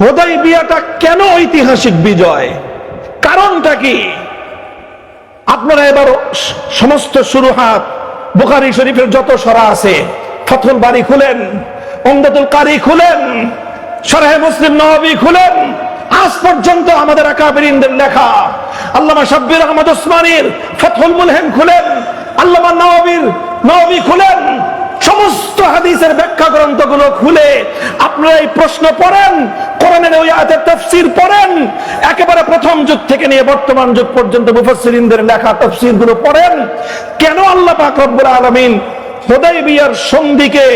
হুদাইবিয়াটা কেন ঐতিহাসিক বিজয়? কারণটা কি? আপনারা এবার সমস্ত শুরুহাত বুখারী শরীফের যত সরা আছে, ফাতহুল বারী খুলেন, উমদাতুল কারী খুলেন, শরহে মুসলিম নববী খুলেন, আজ পর্যন্ত আমাদের আকাবিরিনদের লেখা, আল্লামা শাব্বির আহমদ উসমানীর ফাতহুল মুলহিম খুলেন, আল্লামা নববী খুলেন, সমস্ত হাদিসের ব্যাখ্যা গ্রন্থগুলো খুলে আপনারা এই প্রশ্ন পড়েন, কোরআনের ওই আয়াতের তাফসীর পড়েন, একেবারে প্রথম যুগ থেকে নিয়ে বর্তমান যুগ পর্যন্ত মুফাসসিরিনদের লেখা তাফসীরগুলো পড়েন। কেন আল্লাহ পাক রব্বুল আলামিন হুদাইবিয়ার সন্ধিকে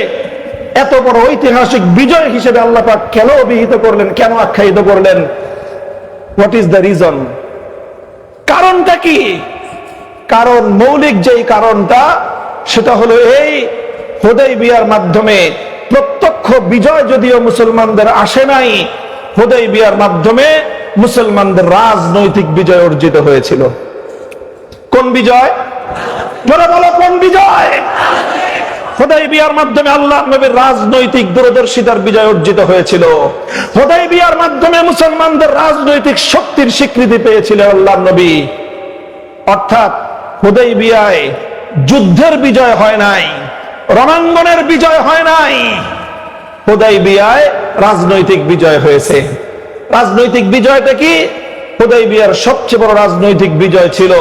এত বড় ঐতিহাসিক বিজয় হিসেবে আল্লাহ পাক কেন অভিহিত করলেন, কেন আখ্যায়িত করলেন? What is the reason? কারণটা কি? কারণ মৌলিক যেই কারণটা, সেটা হলো এই, হুদাইবিয়ার মাধ্যমে প্রত্যক্ষ বিজয় যদিও মুসলমানদের আসে নাই, হুদাইবিয়ার মাধ্যমে মুসলমানদের রাজনৈতিক বিজয় অর্জিত হয়েছিল। কোন বিজয়? জোরে বলো কোন বিজয়? হুদায়বিয়ার মাধ্যমে আল্লাহর নবীর রাজনৈতিক দূরদর্শিতার বিজয় অর্জিত হয়েছিল। হুদায়বিয়ার মাধ্যমে মুসলমানদের রাজনৈতিক শক্তির স্বীকৃতি পেয়েছিলেন আল্লাহর নবী। অর্থাৎ হুদায়বিয়ায় যুদ্ধের বিজয় হয় নাই, রণাঙ্গনের বিজয় হয় নাই, হুদায়বিয়ায় রাজনৈতিক বিজয় হয়েছে। রাজনৈতিক বিজয়টা কি? হুদায়বিয়ার সবচেয়ে বড় রাজনৈতিক বিজয় ছিল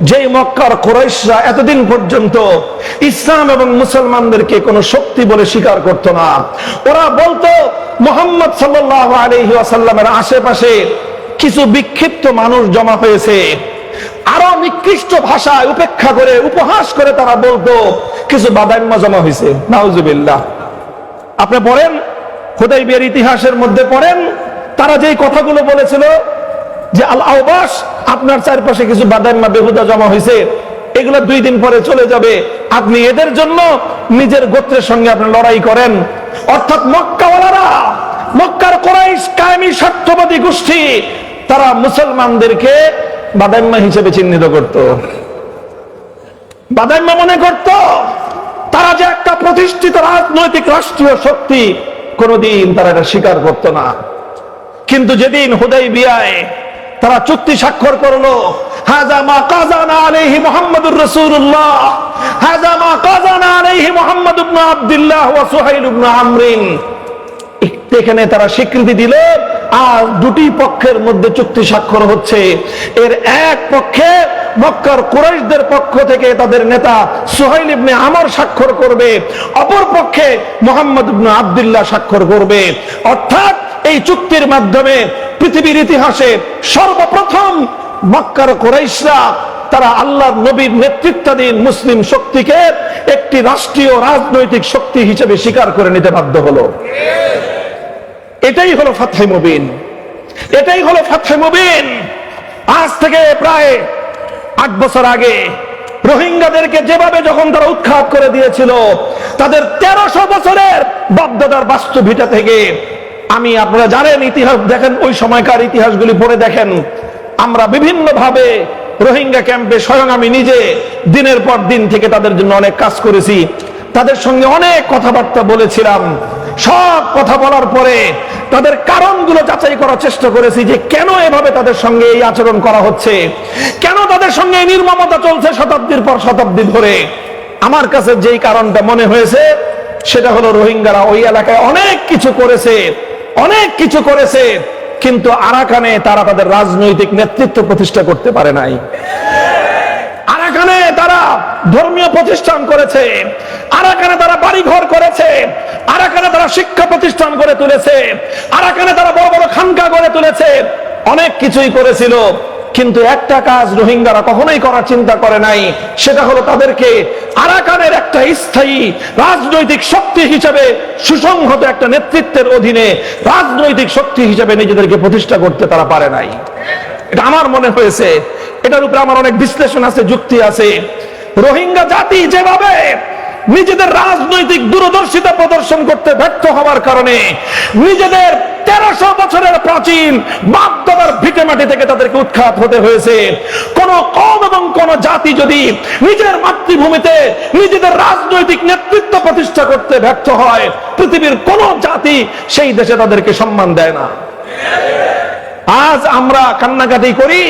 যেই মক্কার কুরাইশরা এতদিন পর্যন্ত ইসলাম এবং মুসলমানদেরকে কোনো শক্তি বলে স্বীকার করত না। ওরা বলতো মুহাম্মদ সাল্লাল্লাহু আলাইহি ওয়াসাল্লামের আশেপাশে কিছু বিক্ষিপ্ত মানুষ জমা হয়েছে। আরো নিকৃষ্ট ভাষায় উপেক্ষা করে উপহাস করে তারা বলতো কিছু বাদাইম্মা জমা হয়েছে। নাউজুবিল্লাহ। আপনি পড়েন হুদায়বিয়ার ইতিহাসের মধ্যে পড়েন, তারা যেই কথাগুলো বলেছিল যে আল আওবাস, আপনার চারপাশে কিছু বাদাইম্মা বেহুদা জমা হয়েছে, এগুলো 2 দিন পরে চলে যাবে, আপনি এদের জন্য নিজের গোত্রের সঙ্গে আপনি লড়াই করেন। অর্থাৎ মক্কাওয়ালারা, মক্কার কুরাইশ কায়েমি স্বার্থবাদী গোষ্ঠী, তারা মুসলমানদেরকে বাদাইম্মা হিসেবে চিহ্নিত করত। বাদাইম্মা মনে করত তারা যে একটা প্রতিষ্ঠিত রাজনৈতিক রাষ্ট্রীয় শক্তি, কোনদিন তারা এটা স্বীকার করত না। কিন্তু যেদিন হুদায়বিয়ায় তারা চুক্তি স্বাক্ষর করলো, হাযা মা কাযানা আলাইহি মুহাম্মাদুর রাসূলুল্লাহ, হাযা মা কাযানা আলাইহি মুহাম্মদ ইবনে আব্দুল্লাহ ওয়া সুহাইল ইবনে আমরিন, এখানে তারা স্বীকৃতি দিল আর দুটি পক্ষের মধ্যে চুক্তি স্বাক্ষর হচ্ছে। এর এক পক্ষে মক্কার কুরাইশদের পক্ষ থেকে তাদের নেতা সুহাইল ইবনে আমর স্বাক্ষর করবে, অপর পক্ষে মুহাম্মদ ইবনে আব্দুল্লাহ স্বাক্ষর করবে। অর্থাৎ এই চুক্তির মাধ্যমে পৃথিবীর ইতিহাসে সর্বপ্রথম মক্কার কুরাইশরা তারা আল্লাহর নবীর নেতৃত্বাধীন মুসলিম শক্তিকে একটি রাষ্ট্রীয় রাজনৈতিক শক্তি হিসেবে স্বীকার করে নিতে বাধ্য হলো। এটাই হলো ফাতহে মুবিন, এটাই হলো ফাতহে মুবিন। আজ থেকে প্রায় 8 বছর আগে রোহিঙ্গাদেরকে যেভাবে যখন তারা উৎখাত করে দিয়েছিল, তাদের 1300 বছরের বাপদাদার বাস্তু ভিটা থেকে, আমি, আপনারা জানেন ইতিহাস দেখেন, ওই সময়কার ইতিহাসগুলি পড়ে দেখেন, আমরা বিভিন্ন ভাবে রোহিঙ্গা ক্যাম্পে স্বয়ং আমি নিজে দিনের পর দিন থেকে তাদের জন্য অনেক কাজ করেছি, তাদের সঙ্গে অনেক কথাবার্তা বলেছিলাম। সব কথা বলার পরে তাদের কারণগুলো যাচাই করার চেষ্টা করেছি যে কেন এভাবে তাদের সঙ্গে এই আচরণ করা হচ্ছে, কেন তাদের সঙ্গে এই নির্মমতা চলছে শতাব্দীর পর শতাব্দী ধরে। আমার কাছে যেই কারণটা মনে হয়েছে সেটা হলো রোহিঙ্গারা ওই এলাকায় অনেক কিছু করেছে, অনেক কিছু করেছে, কিন্তু আরাকানে তারা তাদের রাজনৈতিক নেতৃত্ব প্রতিষ্ঠা করতে পারে নাই। আরাকানে তারা ধর্মীয় প্রতিষ্ঠান করেছে, আরাকানে তারা বাড়িঘর করেছে, আরাকানে তারা শিক্ষা প্রতিষ্ঠান গড়ে তুলেছে, আরাকানে তারা বড় বড় খানকা গড়ে তুলেছে, অনেক কিছুই করেছিল। কিন্তু একটা কাজ রোহিঙ্গারা কখনোই করার চিন্তা করে নাই, সেটা হলো তাদেরকে আরাকানের একটা স্থায়ী রাজনৈতিক শক্তি হিসেবে, সুসংহত একটা নেতৃত্বের অধীনে রাজনৈতিক শক্তি হিসেবে নিজেদেরকে প্রতিষ্ঠা করতে তারা পারে নাই। এটা আমার মনে হয়েছে, এটার উপরে আমার অনেক বিশ্লেষণ আছে, যুক্তি আছে। রোহিঙ্গা জাতি যেভাবে নিজেদের রাজনৈতিক দূরদর্শিতা প্রদর্শন করতে ব্যর্থ হওয়ার কারণে নিজেদের 1300 বছরের প্রাচীন বাপদাদার ভিটে মাটি থেকে তাদেরকে উৎখাত হতে হয়েছে। কোন কওম এবং কোন জাতি যদি নিজের মাতৃভূমিতে নিজেদের রাজনৈতিক নেতৃত্ব প্রতিষ্ঠা করতে ব্যর্থ হয়, পৃথিবীর কোন জাতি সেই দেশে তাদেরকে সম্মান দেয় না। আজ আমরা কান্নাকাটি করি,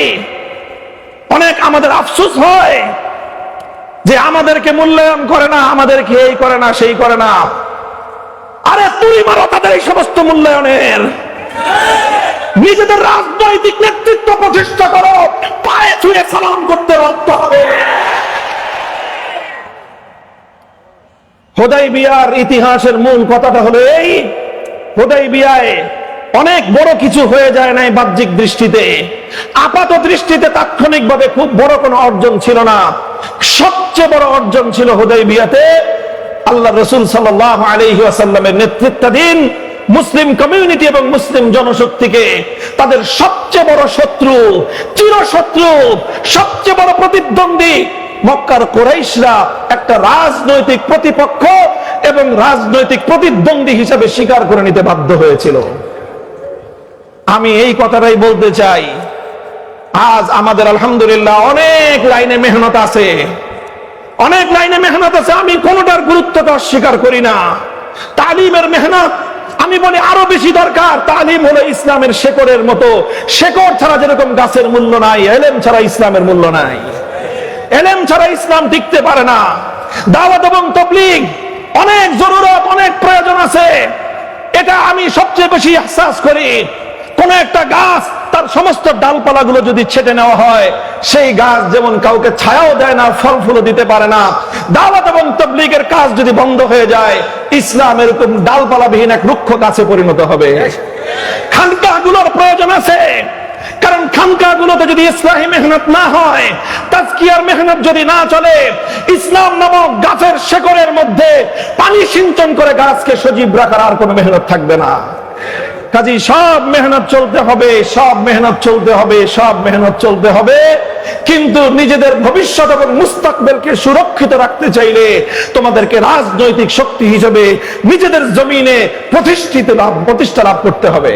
অনেক আমাদের আফসোস হয় যে আমাদেরকে মূল্যায়ন করে না, আমাদেরকে এই করে না, সেই করে না। আরে তুই মারো তাদের এই সমস্ত মূল্যায়নের। নিজেদের রাজনৈতিক নেতৃত্ব প্রতিষ্ঠা করো, পায়ে ছুঁয়ে সালাম করতে বাধ্য হবে। হুদায়বিয়ার ইতিহাসের মূল কথাটা হলো এই, হুদায়বিয়ায় অনেক বড় কিছু হয়ে যায় নাই বাহ্যিক দৃষ্টিতে, আপাত দৃষ্টিতে তাৎক্ষণিকভাবে খুব বড় কোনো অর্জন ছিল না। সবচেয়ে বড় অর্জন ছিল হুদায়বিয়াতে আল্লাহ রাসূল সাল্লাল্লাহু আলাইহি ওয়াসাল্লামের নেতৃত্বাধীন মুসলিম কমিউনিটি এবং মুসলিম জনশক্তিকে তাদের সবচেয়ে বড় শত্রু, চিরশত্রু, সবচেয়ে বড় প্রতিদ্বন্দ্বী মক্কার কুরাইশরা একটা রাজনৈতিক প্রতিপক্ষ এবং রাজনৈতিক প্রতিদ্বন্দ্বী হিসেবে স্বীকার করে নিতে বাধ্য হয়েছিল। আমি এই কথাটাই বলতে চাই, আজ আমাদের আলহামদুলিল্লাহ অনেক লাইনে মেহনত আছে, অনেক লাইনে মেহনত আছে, আমি কোনোটার গুরুত্বকে অস্বীকার করি না। তালিমের মেহনত আমি বলি আরো বেশি দরকার। তালিম হলো ইসলামের শেকড়ের মতো, শেকড় ছাড়া যেরকম গাছের মূল্য নাই, এলেম ছাড়া ইসলামের মূল্য নাই। এলেম ছাড়া ইসলাম টিকতে পারে না। দাওয়াত এবং তাবলীগ অনেক জরুরত, অনেক প্রয়োজন আছে, এটা আমি সবচেয়ে বেশি ইহসাস করি। কোন একটা গাছ তার সমস্ত ডালপালাগুলো যদি ছেটে নেওয়া হয়, সেই গাছ যেমন কাউকে ছায়াও দেয় না, ফল ফুলও দিতে পারে না। দাওয়াত এবং তাবলীগের কাজ যদি বন্ধ হয়ে যায়, ইসলাম এরকম ডালপালাবিহীন এক রুক্ষ গাছে পরিণত হবে। খানকাগুলোর প্রয়োজন আছে, কারণ খানকাগুলোতে যদি ইসলাহি মেহনত না হয়, তাজকিয়ার মেহনত যদি না চলে, ইসলাম নামক গাছের শেকড়ের মধ্যে পানি সিঞ্চন করে গাছকে সজীব রাখার আর কোনো মেহনত থাকবে না। কাজী সব মেহনত চলতে হবে, সব মেহনত চলতে হবে, সব মেহনত চলতে হবে। কিন্তু নিজেদের ভবিষ্যৎ এবং মুস্তাকবেলকে সুরক্ষিত রাখতে চাইলে তোমাদেরকে রাজনৈতিক শক্তি হিসেবে নিজেদের জমিনে প্রতিষ্ঠা লাভ করতে হবে।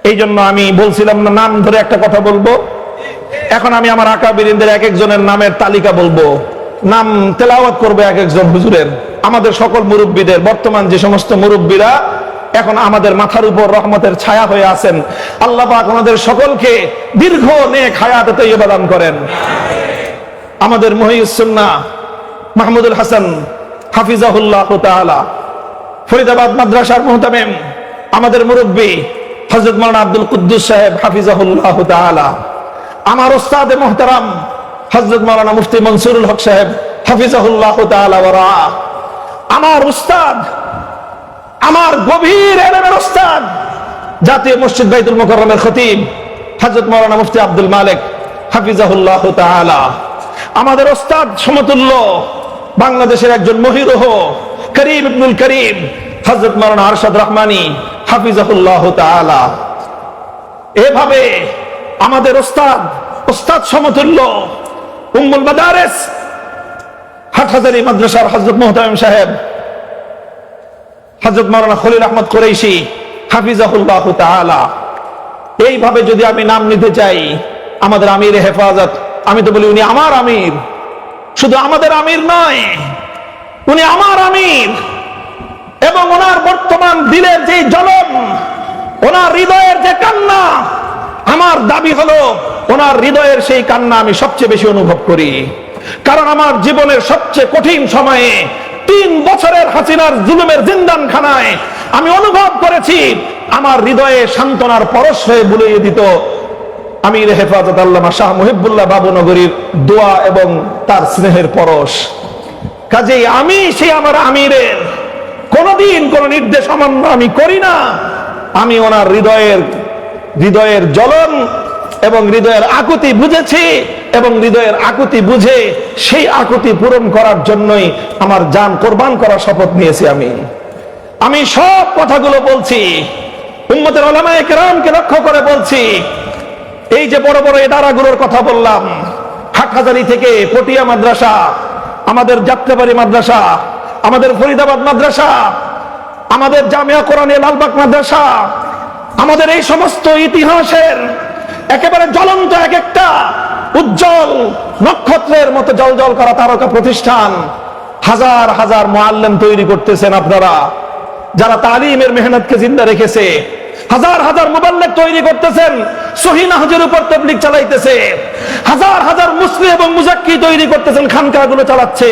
এই জন্য আমি বলছিলাম না, নাম ধরে একটা কথা বলবো। এখন আমি আমার আকাবিরিনদের এক একজনের নামের তালিকা বলবো, নাম তেলাওয়াত করবে এক একজন হুজুরের। আমাদের সকল মুরব্বীদের, বর্তমান যে সমস্ত মুরব্বীরা এখন আমাদের মাথার উপর রহমতের ছায়া হয়ে আছেন, আল্লাহ পাক আমাদের সকলকে দীর্ঘ নেক হায়াত তৈয়বা দান করেন। আমাদের মুহিউস সুন্নাহ মাহমুদুল হাসান হাফিজাহুল্লাহ তাআলা, ফরিদাবাদ মাদ্রাসার মুহতামিম, আমাদের মুরব্বী হযরত মাওলানা আব্দুল কুদ্দুস সাহেব হাফিজাহুল্লাহ তাআলা, আমার উস্তাদ মুহতারাম হযরত মাওলানা মুফতি মনসুরুল হক সাহেব হাফিজাহুল্লাহ তাআলা ওয়া রাআ, আমার উস্তাদ, আমার গভীর ইলমের উস্তাদ, জাতীয় মসজিদ বাইতুল মুকাররমের খতিব হযরত মাওলানা মুফতি আব্দুল মালিক হাফিজাহুল্লাহ তাআলা, আমাদের উস্তাদ সমতুল্য বাংলাদেশের একজন মহিরুহ করিম ইবনুল করিম হযরত মাওলানা আরশাদ রহমানী হাফিজাহুল্লাহ তাআলা। এভাবে আমাদের উস্তাদ সমতুল্য উম্মুল মাদারিস হাটহাজারী মাদ্রাসার হযরত মুহতামিম সাহেব হযরত মাওলানা খলিল আহমদ কুরাইশি হাফিজাহুল্লাহ তাআলা। এইভাবে যদি আমি নাম নিতে চাই, আমাদের আমির হেফাজত, আমি তো বলি উনি আমার আমির, শুধু আমাদের আমির নয়, উনি আমার আমির। এবং ওনার বর্তমান দিলের যে জ্বলন, ওনার হৃদয়ের যে কান্না, আমার দাবি হলো ওনার হৃদয়ের সেই কান্না আমি সবচেয়ে বেশি অনুভব করি। কারণ আমার জীবনের সবচেয়ে কঠিন সময়ে 3 বছরের হাসিনার জুলুমের জিন্দানখানায় আমি অনুভব করেছি আমার হৃদয়ে সান্ত্বনার পরশ হয়ে বুলিয়ে দিত আমির হেফাজত আল্লামা শাহ মুহিবুল্লাহ বাবুনগরীর দোয়া এবং তার স্নেহের পরশ। কাজেই আমি সেই আমার আমিরের কোনদিন কোন নির্দেশ অমান্য আমি করি না। আমি ওনার হৃদয়ের জ্বলন এবং হৃদয়ের আকুতি বুঝেছি, এবং হৃদয়ের আকুতি বুঝে সেই আকুতি পূরণ করার জন্যই আমার জান কোরবান করার শপথ নিয়েছি। আমি সব কথাগুলো বলছি, উম্মতের উলামায়ে কেরামকে লক্ষ্য করে বলছি। এই যে বড় বড় ইদারাগুলোর কথা বললাম, হাটহাজারী থেকে পটিয়া মাদ্রাসা, আমাদের যাত্রাবাড়ি মাদ্রাসা, আমাদের ফরিদাবাদ মাদ্রাসা, আমাদের জামিয়া কোরআনিয়া লালবাগ মাদ্রাসা, আমাদের এই সমস্ত ইতিহাসের একেবারে জ্বলন্ত এক একটা উজ্জ্বল নক্ষত্রের মতো জ্বলজ্বল করা তারকা প্রতিষ্ঠান, হাজার হাজার মুআল্লিম তৈরি করতেছেন আপনারা, যারা তালিমের মেহনতকে জিন্দা রেখেছে। হাজার হাজার মুবাল্লিগ তৈরি করতেছেন, সহিহ নাহজের উপর তাবলীগ চালাইতেছে। হাজার হাজার মুসলিম এবং মুজাক্কি তৈরি করতেছেন, খানকাগুলো চালাচ্ছে।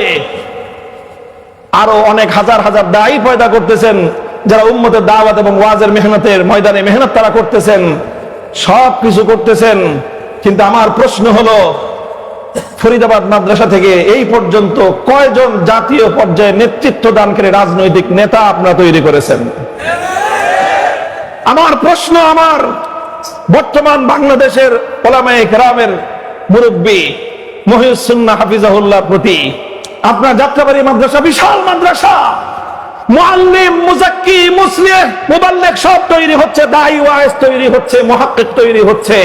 আরো অনেক হাজার হাজার দায়ী পয়দা করতেছেন, যারা উম্মতের দাওয়াত এবং ওয়াজের মেহনতের ময়দানে মেহনত তারা করতেছেন। সব কিছু করতেছেন, কিন্তু আমার প্রশ্ন হলো, ফরিদাবাদ মাদ্রাসা থেকে এই পর্যন্ত কয়জন জাতীয় পর্যায়ে নেতৃত্ব দানকারী রাজনৈতিক নেতা আপনারা তৈরি করেছেন? আমার প্রশ্ন আমার বর্তমান বাংলাদেশের উলামায়ে কেরামের মুরব্বী মুহিউস সুন্নাহ হাফিজাহুল্লাহ প্রতি। আপনার যাত্রাবাড়ি মাদ্রাসা বিশাল মাদ্রাসা, মুআল্লিম, মুজাক্কি, মুসলিহ, মুবাল্লিগ সব তৈরি হচ্ছে, দাঈ ওয়াইজ তৈরি হচ্ছে, মুহাক্কিক তৈরি হচ্ছে,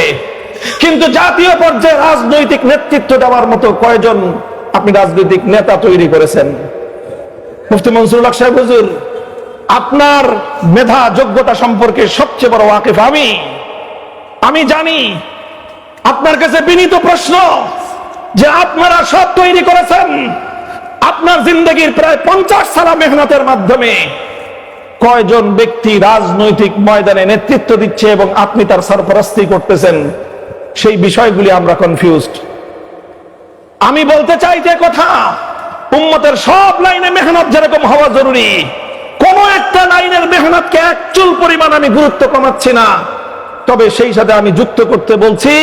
কিন্তু জাতীয় পর্যায়ে রাজনৈতিক নেতৃত্ব দেওয়ার মতো কয়জন আপনি রাজনৈতিক নেতা তৈরি করেছেন? মুফতি মনসুরুল হক সাহেব হুজুর, আপনার মেধা যোগ্যতা সম্পর্কে সবচেয়ে বড় ওয়াকিফ আমি জানি। আপনার কাছে বিনীত প্রশ্ন, যে আপনারা সব তৈরি করেছেন আপনার জিন্দগির প্রায় 50 সালা মেহনতের মাধ্যমে। কয়জন ব্যক্তি রাজনৈতিক ময়দানে নেতৃত্ব দিচ্ছে এবং আপনি তার সরপরস্তি করতেছেন, সেই বিষয়গুলি আমরা কনফিউজড। আমি বলতে চাই যে কথা, উম্মতের সব লাইনে মেহনত যেরকম হওয়া জরুরি, কোন একটা লাইনের মেহনতকে এক চুল পরিমাণ আমি গুরুত্ব কমাচ্ছি না। তবে সেই সাথে আমি যুক্ত করতে বলছি,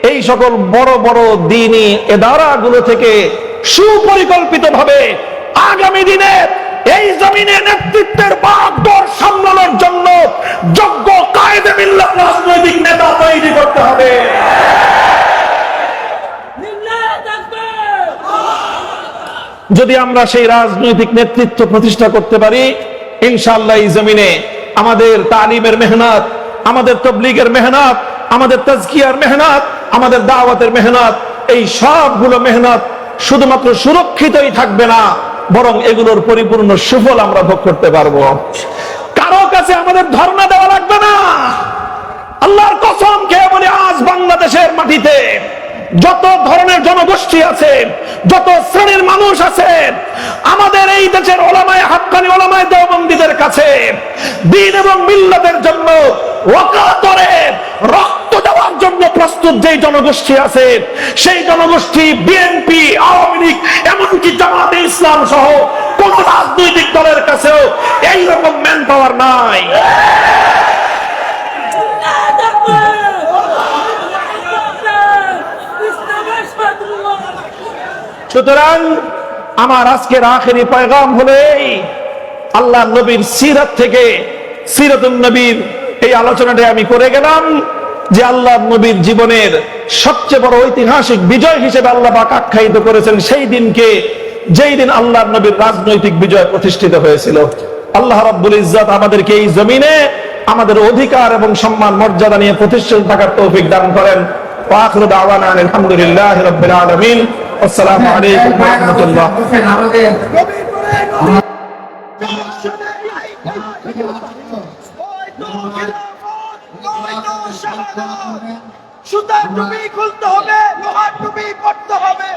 এই সকল বড় বড় দ্বীনি ইদারাগুলো থেকে সুপরিকল্পিত ভাবে আগামী দিনে এই জমিনে নেতৃত্বের বাগডোর সামলানোর জন্য যোগ্য কায়েদে মিল্লাত রাজনৈতিক নেতা তৈরি করতে হবে। যদি আমরা সেই রাজনৈতিক নেতৃত্ব প্রতিষ্ঠা করতে পারি, ইনশাআল্লাহ এই জমিনে আমাদের তালিমের মেহনত, আমাদের তবলিগের মেহনত, আমাদের তাজকিয়ার মেহনত, আমাদের দাওয়াতের মেহনত, এই সবগুলো মেহনত শুধুমাত্র সুরক্ষিতই থাকবে না, বরং এগুলোর পরিপূর্ণ সুফল আমরা ভোগ করতে পারবো। কারো কাছে আমাদের ধর্ণা দেওয়া লাগবে না। আল্লাহর কসম খেয়ে বলে, আজ বাংলাদেশের মাটিতে যত ধরনের জনগোষ্ঠী আছে, যত শ্রেণীর মানুষ আছে, আমাদের এই দেশের ওলামায়ে হাক্কানি, ওলামায়ে দেওবন্দীদের কাছে দ্বীন এবং মিল্লাতের জন্য ওয়াকাতরে রক্ত দেওয়ার জন্য প্রস্তুত যেই জনগোষ্ঠী আছে, সেই জনগোষ্ঠী বিএনপি, আওয়ামী লীগ, এমনকি জামাতে ইসলাম সহ কোন রাজনৈতিক দলের কাছেও এইরকম ম্যান পাওয়ার নাই। সুতরাং আমার আজকের আখেরি পয়গাম হলো এই, আল্লাহ নবীর সিরাত থেকে, সিরাতুন নবীর এই আলোচনাটা আমি করে গেলাম যে আল্লাহ নবীর জীবনের সবচেয়ে বড় ঐতিহাসিক বিজয় হিসেবে আল্লাহ পাক আখ্যায়িত করেছেন সেই দিনকে, যেই দিন আল্লাহ নবীর রাজনৈতিক বিজয় প্রতিষ্ঠিত হয়েছিল। আল্লাহ রাব্বুল ইজ্জত আমাদেরকে এই জমিনে আমাদের অধিকার এবং সম্মান মর্যাদা নিয়ে প্রতিষ্ঠিত থাকার তৌফিক দান করেন। ওয়া আখিরু দাওয়ানা আলহামদুলিল্লাহি রাব্বিল আলামিন। আসসালামু আলাইকুম ওয়া রাহমাতুল্লাহ। সুতার টুপি খুলতে হবে, লোহার টুপি পড়তে হবে।